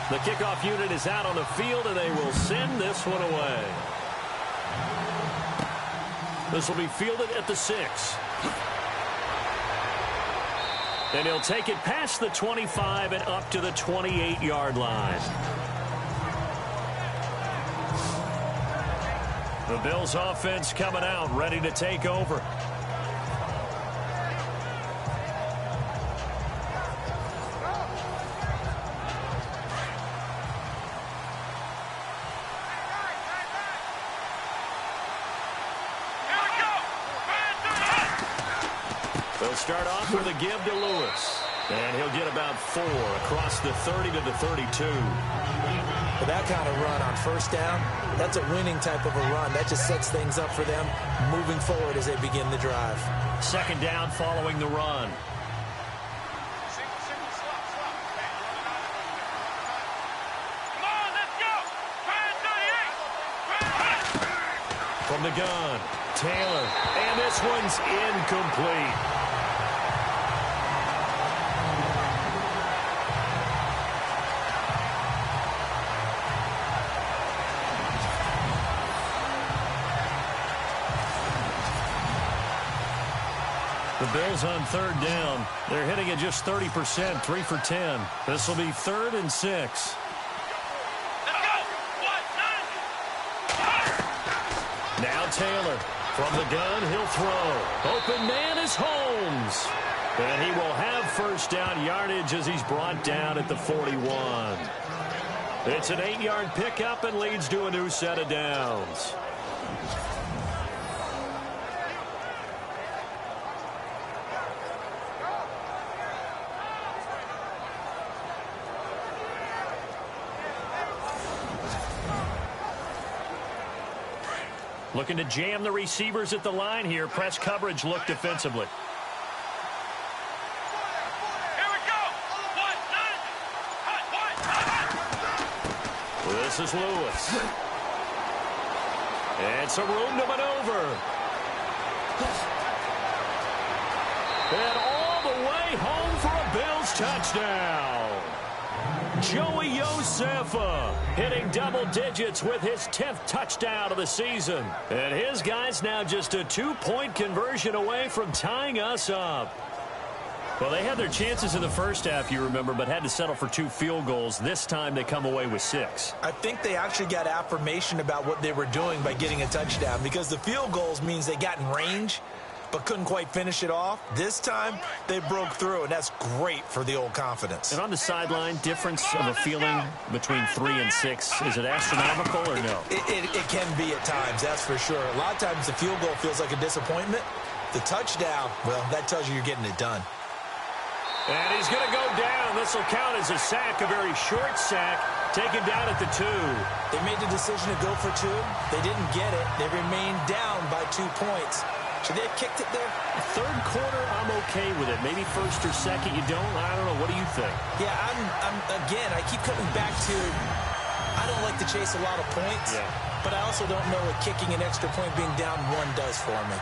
The kickoff unit is out on the field, and they will send this one away. This will be fielded at the 6. And he'll take it past the 25 and up to the 28-yard line. The Bills offense coming out, ready to take over. They'll start off with a give to Lewis. And he'll get about 4 across the 30 to the 32. But that kind of run on first down, that's a winning type of a run. That just sets things up for them moving forward as they begin the drive. 2nd down following the run. Come on, let's go. From the gun, Taylor. And this one's incomplete. The Bills on 3rd down. They're hitting it just 30%, 3 for 10. This will be 3rd and 6. Let's go. Now Taylor. From the gun, he'll throw. Open man is Holmes. And he will have first down yardage as he's brought down at the 41. It's an 8-yard pickup and leads to a new set of downs. Looking to jam the receivers at the line here. Press coverage look defensively. Here we go. This is Lewis. And some room to maneuver. And all the way home for a Bills touchdown. Joey Josefa hitting double digits with his 10th touchdown of the season. And his guys now just a 2-point conversion away from tying us up. Well, they had their chances in the first half, you remember, but had to settle for 2 field goals. This time they come away with 6. I think they actually got affirmation about what they were doing by getting a touchdown, because the field goals means they got in range but couldn't quite finish it off. This time, they broke through, and that's great for the old confidence. And on the sideline, difference of a feeling between 3 and 6, is it astronomical or no? It can be at times, that's for sure. A lot of times the field goal feels like a disappointment. The touchdown, well, that tells you you're getting it done. And he's going to go down. This will count as a sack, a very short sack, taken down at the 2. They made the decision to go for 2. They didn't get it. They remained down by 2 points. Should they have kicked it there? Third quarter, I'm okay with it. Maybe first or second, you don't. I don't know. What do you think? Yeah, again, I keep coming back to, I don't like to chase a lot of points, but I also don't know what kicking an extra point being down 1 does for me.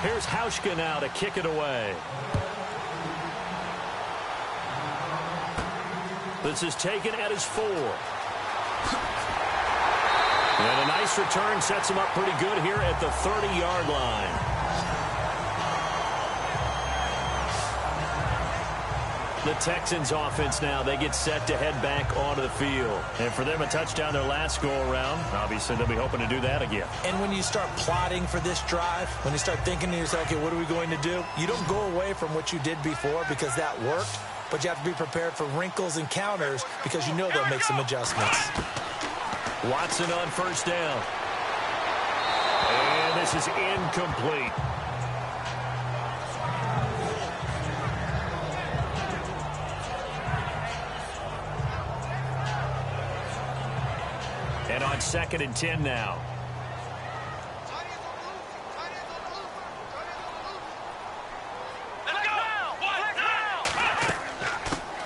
Here's Hauschka now to kick it away. This is taken at his 4. And a nice return sets him up pretty good here at the 30-yard line. The Texans offense now, they get set to head back onto the field. And for them, a touchdown their last go-around. Obviously, they'll be hoping to do that again. And when you start plotting for this drive, when you start thinking to yourself, okay, what are we going to do? You don't go away from what you did before because that worked, but you have to be prepared for wrinkles and counters because you know they'll make some adjustments. Watson on first down. And this is incomplete. And on 2nd and 10 now.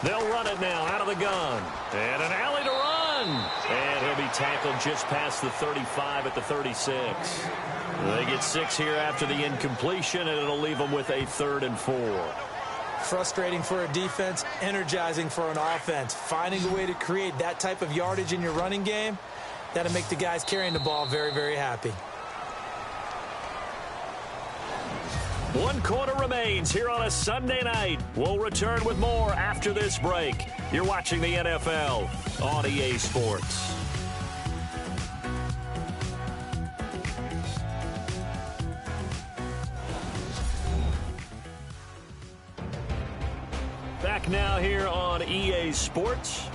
They'll run it now out of the gun. And an alley to run. And he'll be tackled just past the 35 at the 36. They get 6 here after the incompletion, and it'll leave them with a 3rd and 4. Frustrating for a defense, energizing for an offense. Finding a way to create that type of yardage in your running game, that'll make the guys carrying the ball very, very happy. 1 quarter remains here on a Sunday night. We'll return with more after this break. You're watching the NFL on EA Sports. Back now here on EA Sports.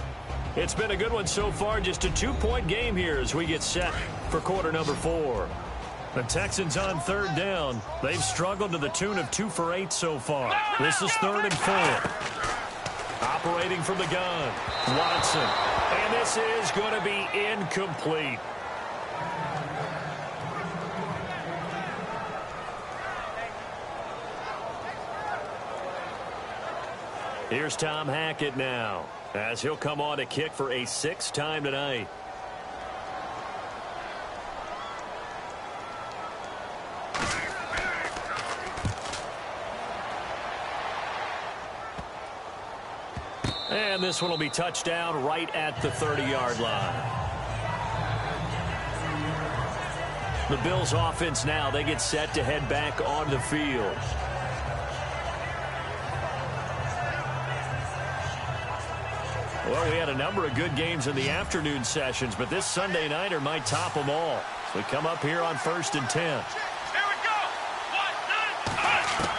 It's been a good one so far. Just a 2-point game here as we get set for quarter number 4. The Texans on 3rd down. They've struggled to the tune of 2 for 8 so far. This is 3rd and 4. Operating from the gun, Watson. And this is going to be incomplete. Here's Tom Hackett now, as he'll come on to kick for a 6th time tonight. And this one will be touched down right at the 30-yard line. The Bills offense now, they get set to head back onto the field. Well, we had a number of good games in the afternoon sessions, but this Sunday nighter might top them all. So we come up here on 1st and 10. Here we go. 1, 2,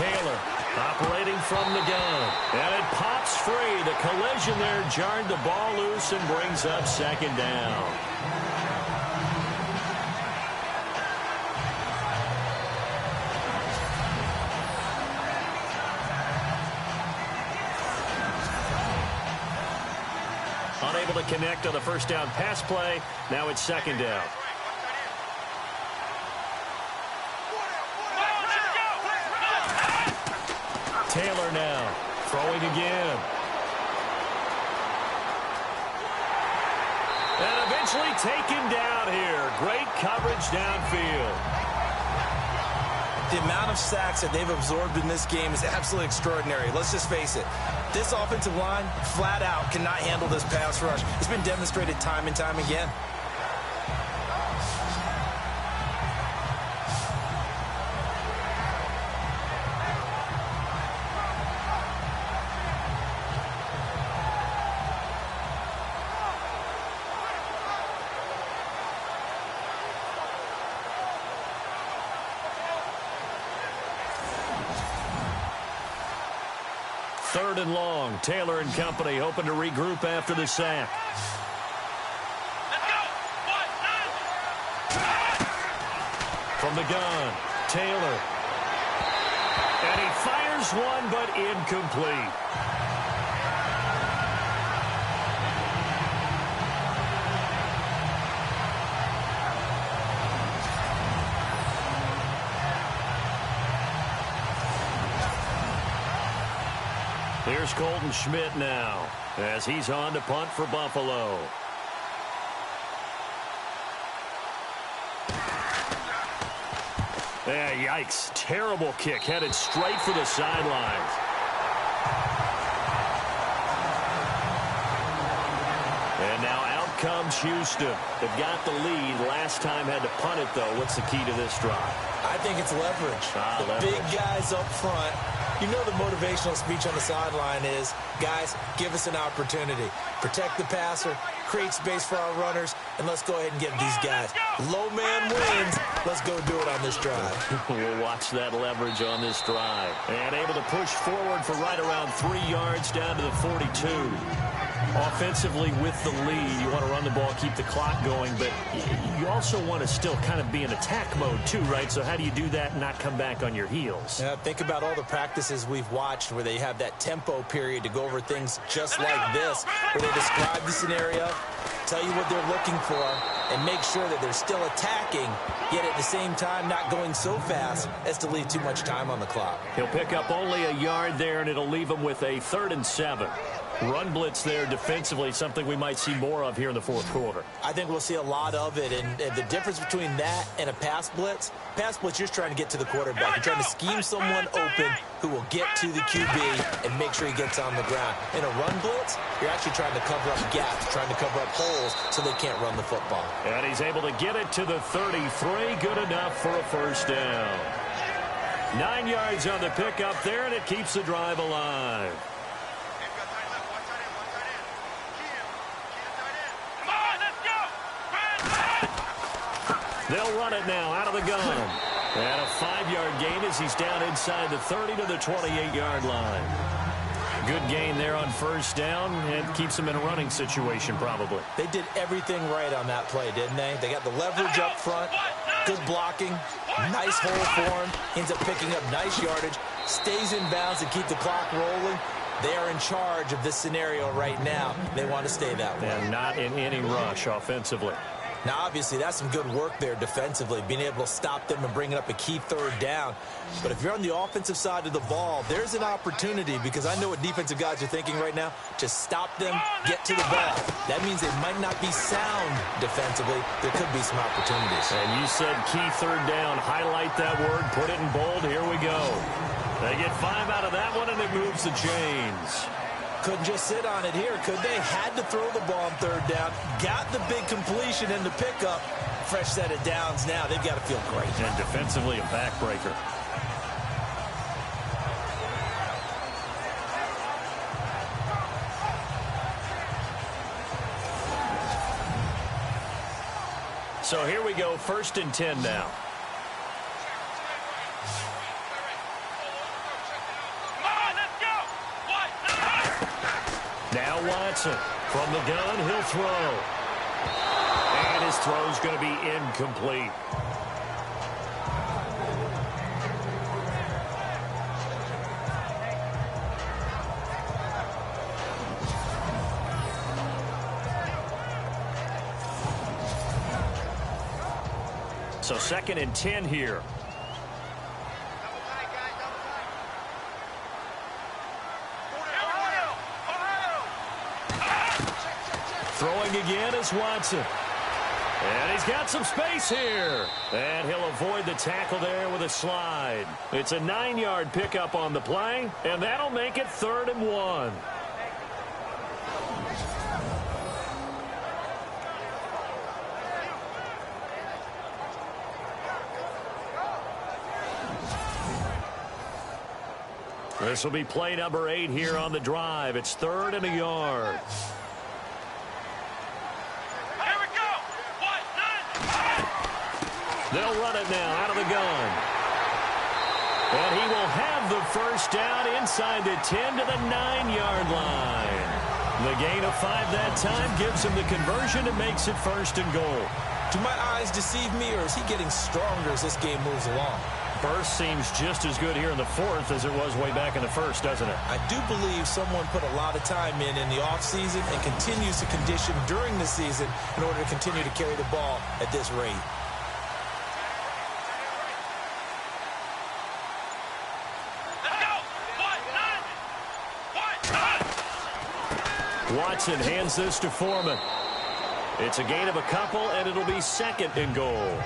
3. Taylor operating from the gun. And it pops free. The collision there jarred the ball loose and brings up 2nd down. Unable to connect on the 1st down pass play. Now it's 2nd down. Taylor now throwing again. And eventually taken down here. Great coverage downfield. The amount of sacks that they've absorbed in this game is absolutely extraordinary. Let's just face it. This offensive line, flat out, cannot handle this pass rush. It's been demonstrated time and time again. Third and long. Taylor and company hoping to regroup after the sack. Let's go. 1, 2. From the gun, Taylor. And he fires one, but incomplete. Here's Colton Schmidt now as he's on to punt for Buffalo. Yeah, yikes. Terrible kick headed straight for the sidelines. And now out comes Houston. They've got the lead. Last time had to punt it, though. What's the key to this drive? I think it's leverage. The big guys up front. You know the motivational speech on the sideline is, guys, give us an opportunity. Protect the passer, create space for our runners, and let's go ahead and get these guys. Low man wins. Let's go do it on this drive. We'll watch that leverage on this drive. And able to push forward for right around 3 yards down to the 42. Offensively with the lead, you want to run the ball, keep the clock going, but you also want to still kind of be in attack mode too, right? So how do you do that and not come back on your heels? Yeah, think about all the practices we've watched where they have that tempo period to go over things just like this, where they describe the scenario, tell you what they're looking for, and make sure that they're still attacking, yet at the same time not going so fast as to leave too much time on the clock. He'll pick up only a yard there, and it'll leave him with a 3rd and 7. Run blitz there defensively, something we might see more of here in the 4th quarter. I think we'll see a lot of it, and the difference between that and a pass blitz, you're just trying to get to the quarterback. You're trying to scheme someone open who will get to the QB and make sure he gets on the ground. In a run blitz, you're actually trying to cover up gaps, trying to cover up holes so they can't run the football. And he's able to get it to the 33, good enough for a 1st down. 9 yards on the pickup there, and it keeps the drive alive. They'll run it now out of the gun. And a 5-yard gain as he's down inside the 30 to the 28-yard line. Good gain there on 1st down and keeps him in a running situation probably. They did everything right on that play, didn't they? They got the leverage up front, good blocking, nice hole for him, ends up picking up nice yardage, stays in bounds to keep the clock rolling. They are in charge of this scenario right now. They want to stay that way. And not in any rush offensively. Now, obviously, that's some good work there defensively, being able to stop them and bringing up a key 3rd down. But if you're on the offensive side of the ball, there's an opportunity, because I know what defensive guys are thinking right now. Just stop them, get to the ball. That means they might not be sound defensively. There could be some opportunities. And you said key 3rd down. Highlight that word. Put it in bold. Here we go. They get 5 out of that one, and it moves the chains. Couldn't just sit on it here, could they? Had to throw the ball on 3rd down. Got the big completion and the pickup. Fresh set of downs now. They've got to feel great. And defensively, a backbreaker. So here we go, 1st and 10 now. Now Watson from the gun, he'll throw. And his throw's going to be incomplete. So 2nd and 10 here. Throwing again is Watson. And he's got some space here. And he'll avoid the tackle there with a slide. It's a 9-yard pickup on the play, and that'll make it 3rd and 1. This will be play number 8 here on the drive. It's 3rd and a yard. Here we go. They'll run it now out of the gun. And he will have the first down inside the 10 to the 9-yard line. The gain of 5 that time gives him the conversion and makes it 1st and goal. Do my eyes deceive me, or is he getting stronger as this game moves along? Burst seems just as good here in the 4th as it was way back in the 1st, doesn't it? I do believe someone put a lot of time in the offseason and continues to condition during the season in order to continue to carry the ball at this rate. Watson hands this to Foreman. It's a gain of a couple, and it'll be 2nd and goal.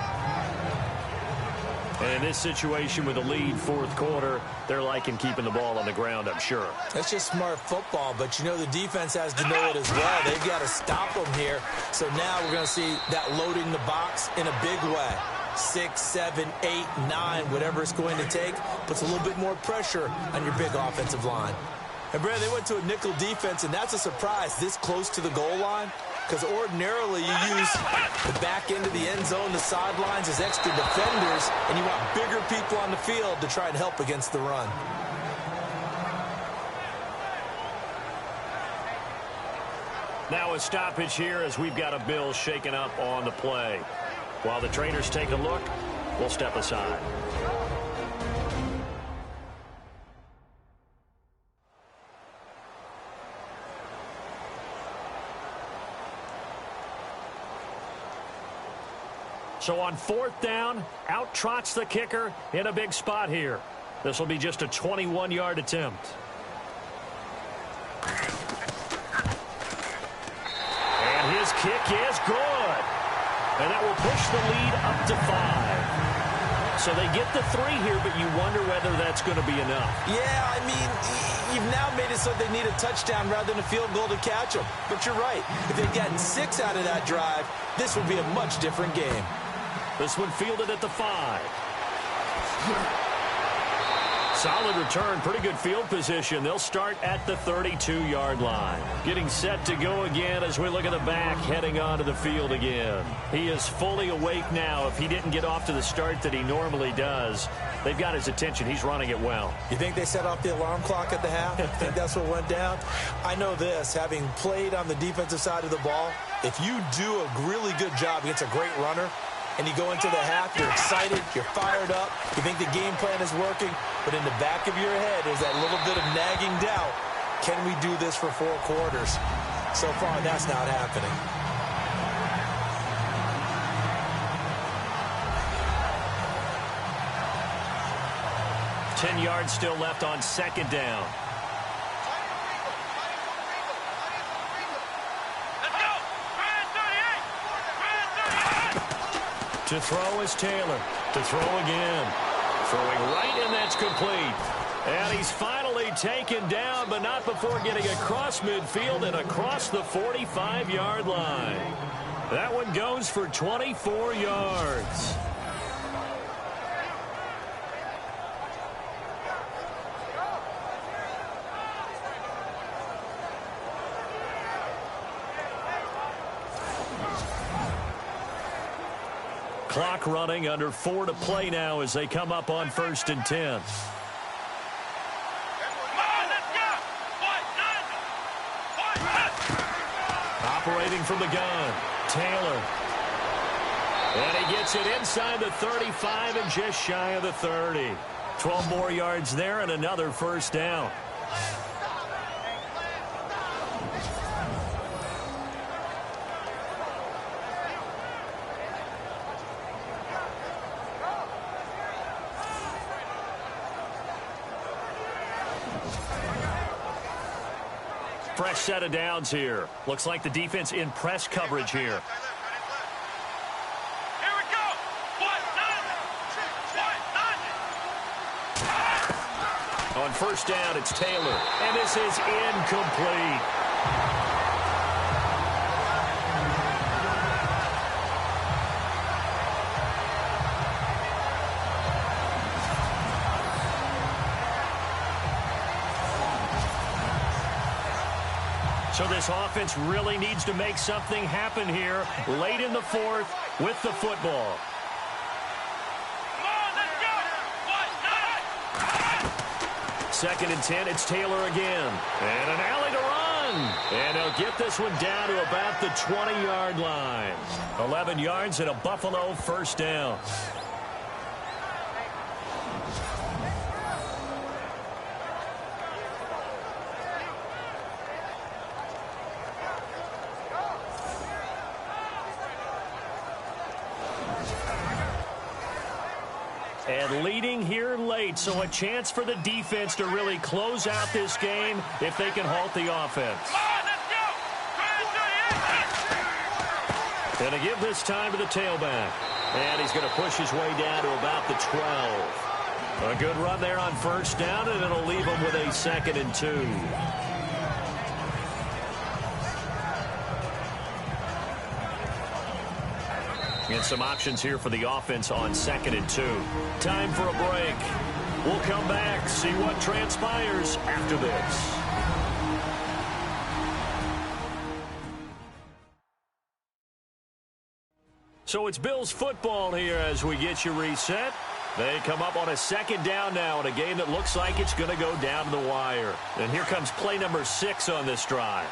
And in this situation with a lead 4th quarter, they're liking keeping the ball on the ground, I'm sure. That's just smart football, but you know the defense has to know it as well. They've got to stop them here. So now we're going to see that loading the box in a big way. 6, 7, 8, 9, whatever it's going to take, puts a little bit more pressure on your big offensive line. And, Brad, they went to a nickel defense, and that's a surprise this close to the goal line. Because ordinarily you use the back end of the end zone, the sidelines as extra defenders, and you want bigger people on the field to try and help against the run. Now a stoppage here as we've got a Bills shaken up on the play. While the trainers take a look, we'll step aside. So on 4th down, out trots the kicker in a big spot here. This will be just a 21-yard attempt. And his kick is good. And that will push the lead up to 5. So they get the 3 here, but you wonder whether that's going to be enough. Yeah, I mean, you've now made it so they need a touchdown rather than a field goal to catch them. But you're right. If they'd gotten 6 out of that drive, this would be a much different game. This one fielded at the 5. Solid return, pretty good field position. They'll start at the 32-yard line. Getting set to go again as we look at the back, heading onto the field again. He is fully awake now. If he didn't get off to the start that he normally does, they've got his attention. He's running it well. You think they set off the alarm clock at the half? I think that's what went down. I know this, having played on the defensive side of the ball, if you do a really good job against a great runner, and you go into the half, you're excited, you're fired up, you think the game plan is working, but in the back of your head is that little bit of nagging doubt. Can we do this for 4 quarters? So far, that's not happening. Ten yards still left on 2nd down. To throw is Taylor. To throw again. Throwing right, and that's complete. And he's finally taken down, but not before getting across midfield and across the 45-yard line. That one goes for 24 yards. Clock running, under 4 to play now as they come up on 1st and 10. Operating from the gun, Taylor. And he gets it inside the 35 and just shy of the 30. 12 more yards there and another first down. Fresh set of downs here. Looks like the defense in press coverage here. Here we go. On first down, it's Taylor. And this is incomplete. So this offense really needs to make something happen here late in the 4th with the football. Second and 10, it's Taylor again. And an alley to run. And he'll get this one down to about the 20-yard line. 11 yards and a Buffalo first down. And leading here late, so a chance for the defense to really close out this game if they can halt the offense. Going to give this time to the tailback. And he's going to push his way down to about the 12. A good run there on first down, and it'll leave him with a 2nd and 2. And some options here for the offense on 2nd and 2. Time for a break. We'll come back, see what transpires after this. So it's Bills football here as we get you reset. They come up on a 2nd down now in a game that looks like it's going to go down to the wire. And here comes play number 6 on this drive.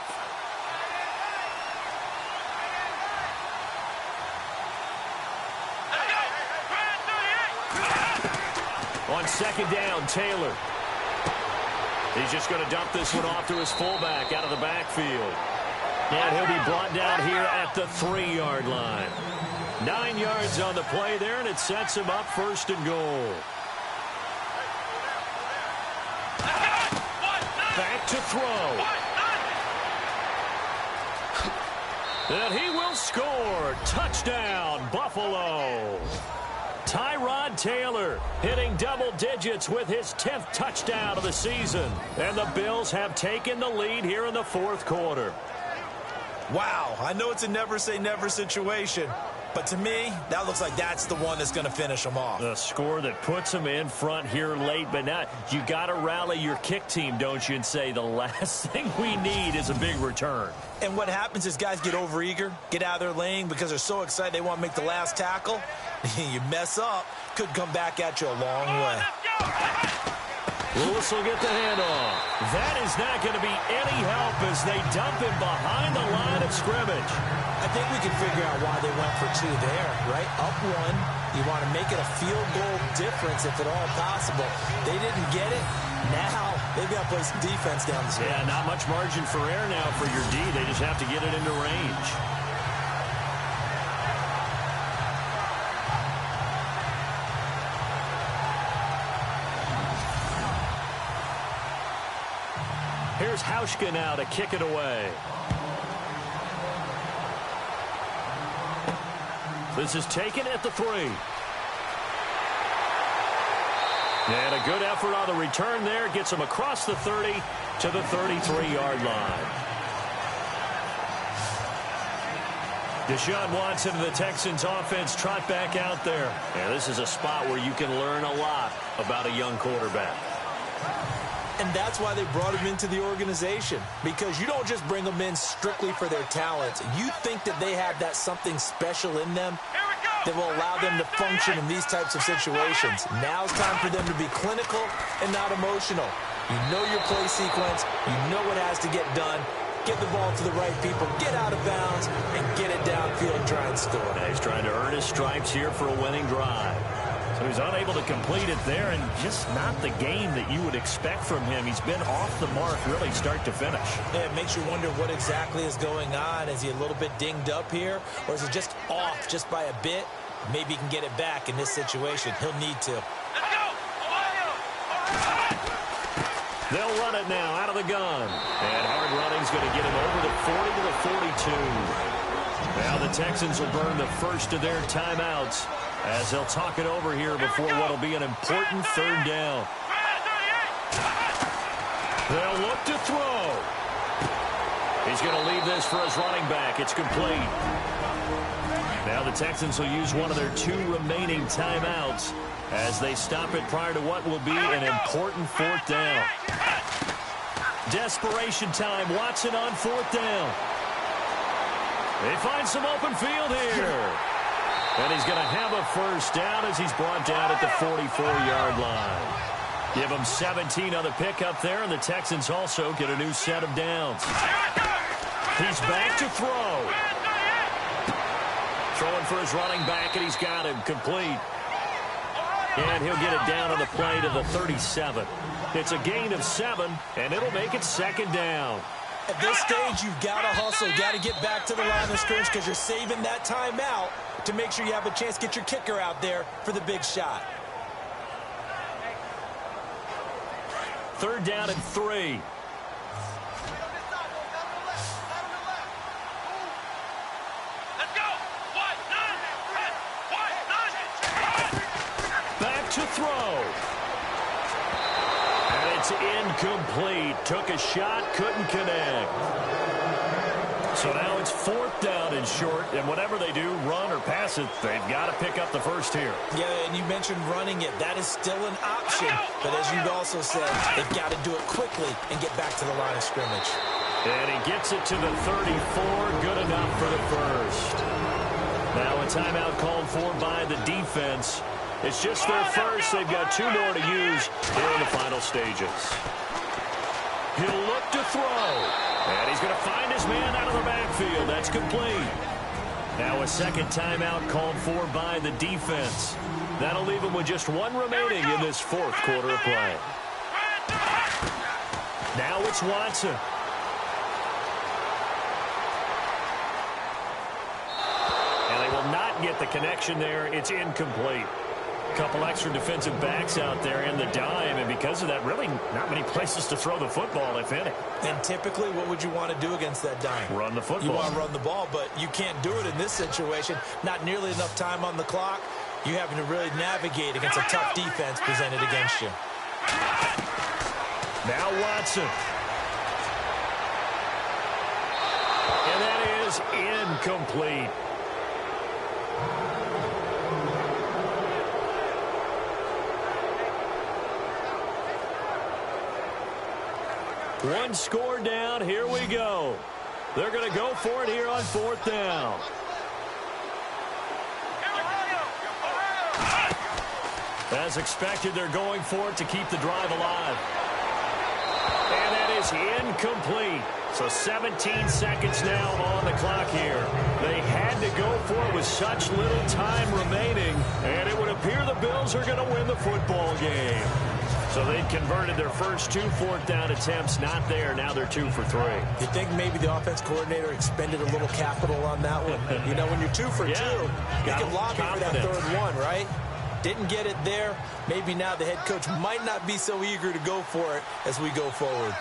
On 2nd down, Taylor. He's just going to dump this one off to his fullback out of the backfield. And he'll be brought down here at the 3-yard line. 9 yards on the play there, and it sets him up 1st and goal. Back to throw. And he will score. Touchdown, Buffalo. Tyrod Taylor hitting double digits with his 10th touchdown of the season. And the Bills have taken the lead here in the 4th quarter. Wow, I know it's a never-say-never situation, but to me, that looks like that's the one that's going to finish them off. The score that puts them in front here late, but now you got to rally your kick team, don't you, and say the last thing we need is a big return. And what happens is guys get overeager, get out of their lane because they're so excited they want to make the last tackle. You mess up, could come back at you a long way. Lewis will get the handoff. That is not going to be any help as they dump him behind the line of scrimmage. I think we can figure out why they went for 2 there, right? Up 1, you want to make it a field goal difference if at all possible. They didn't get it. Now they've got to play some defense down the stretch. Yeah, not much margin for error now for your D. They just have to get it into range. Here's Hauschka now to kick it away. This is taken at the 3. And a good effort on the return there. Gets him across the 30 to the 33-yard line. Deshaun Watson and the Texans offense trot back out there. And this is a spot where you can learn a lot about a young quarterback. And that's why they brought him into the organization. Because you don't just bring them in strictly for their talents. You think that they have that something special in them, that will allow them to function in these types of situations. Now it's time for them to be clinical and not emotional. You know your play sequence. You know what has to get done. Get the ball to the right people, get out of bounds, and get it downfield and try and score. Now he's trying to earn his stripes here for a winning drive. So he's unable to complete it there, and just not the game that you would expect from him. He's been off the mark really start to finish. Yeah, it makes you wonder what exactly is going on. Is he a little bit dinged up here, or is it just off just by a bit? Maybe he can get it back in this situation. He'll need to. Let's go! Ohio! All right! They'll run it now out of the gun. And hard running's going to get him over the 40 to the 42. Now the Texans will burn the first of their timeouts as they'll talk it over here before what will be an important third down. They'll look to throw. He's going to leave this for his running back. It's complete. Now the Texans will use one of their 2 remaining timeouts as they stop it prior to what will be an important fourth down. Desperation time. Watson on fourth down. They find some open field here. And he's going to have a first down as he's brought down at the 44-yard line. Give him 17 on the pickup there, and the Texans also get a new set of downs. He's back to throw. Throwing for his running back, and he's got him complete. And he'll get it down on the play to the 37. It's a gain of 7, and it'll make it second down. At this stage, you've got to hustle, got to get back to the line of scrimmage because you're saving that timeout to make sure you have a chance to get your kicker out there for the big shot. Third down and 3. Let's go! Wide nine! Wide nine! Back to throw. And it's incomplete. Took a shot, couldn't connect. So now it's fourth down and short, and whatever they do, run or pass it, they've got to pick up the first here. Yeah, and you mentioned running it. That is still an option. But as you've also said, they've got to do it quickly and get back to the line of scrimmage. And he gets it to the 34. Good enough for the first. Now a timeout called for by the defense. It's just their first. They've got 2 more to use here in the final stages. He'll look to throw. And he's going to find his man out of the backfield. That's complete. Now a second timeout called for by the defense. That'll leave him with just 1 remaining in this fourth quarter of play. Now it's Watson. And they will not get the connection there. It's incomplete. Couple extra defensive backs out there in the dime, and because of that, really not many places to throw the football, if any. And typically, what would you want to do against that dime? Run the football. You want to run the ball, but you can't do it in this situation. Not nearly enough time on the clock. You're having to really navigate against a tough defense presented against you. Now Watson. And that is incomplete. One score down. Here we go. They're going to go for it here on fourth down. As expected, they're going for it to keep the drive alive. And that is incomplete. So 17 seconds now on the clock here. They had to go for it with such little time remaining, and it would appear the Bills are going to win the football game. So they'd converted their first 2 fourth down attempts. Not there. Now they're 2 for 3. You think maybe the offense coordinator expended a little capital on that one? You know, when you're 2 for 2, you can lobby for that third one, right? Didn't get it there. Maybe now the head coach might not be so eager to go for it as we go forward.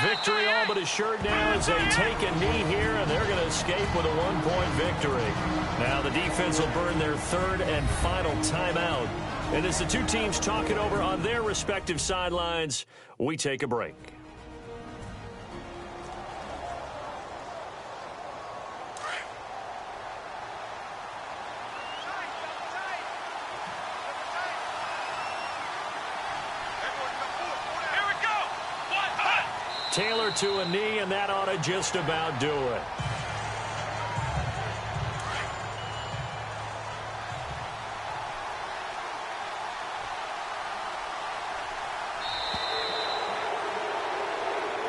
Victory all but assured now as they take a knee here, and they're going to escape with a 1-point victory. Now the defense will burn their third and final timeout. And as the 2 teams talk it over on their respective sidelines, we take a break. Taylor to a knee, and that ought to just about do it.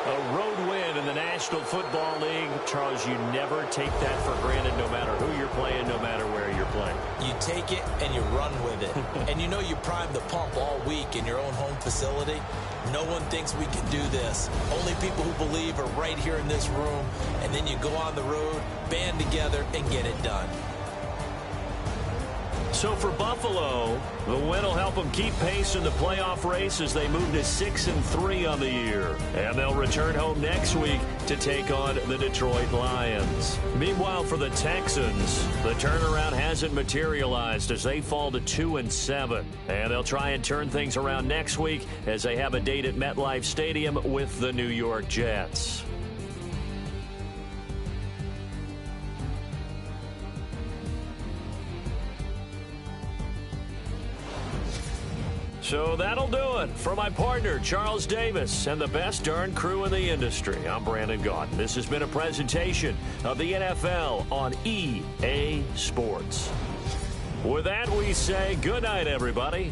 A road win in the National Football League. Charles, you never take that for granted no matter who you're playing, no matter where you're playing. You take it and you run with it. And you know you primed the pump all week in your own home facility. No one thinks we can do this. Only people who believe are right here in this room. And then you go on the road, band together, and get it done. So for Buffalo, the win will help them keep pace in the playoff race as they move to 6-3 on the year. And they'll return home next week to take on the Detroit Lions. Meanwhile, for the Texans, the turnaround hasn't materialized as they fall to 2-7. And they'll try and turn things around next week as they have a date at MetLife Stadium with the New York Jets. So that'll do it for my partner, Charles Davis, and the best darn crew in the industry. I'm Brandon Gaudin. This has been a presentation of the NFL on EA Sports. With that, we say good night, everybody.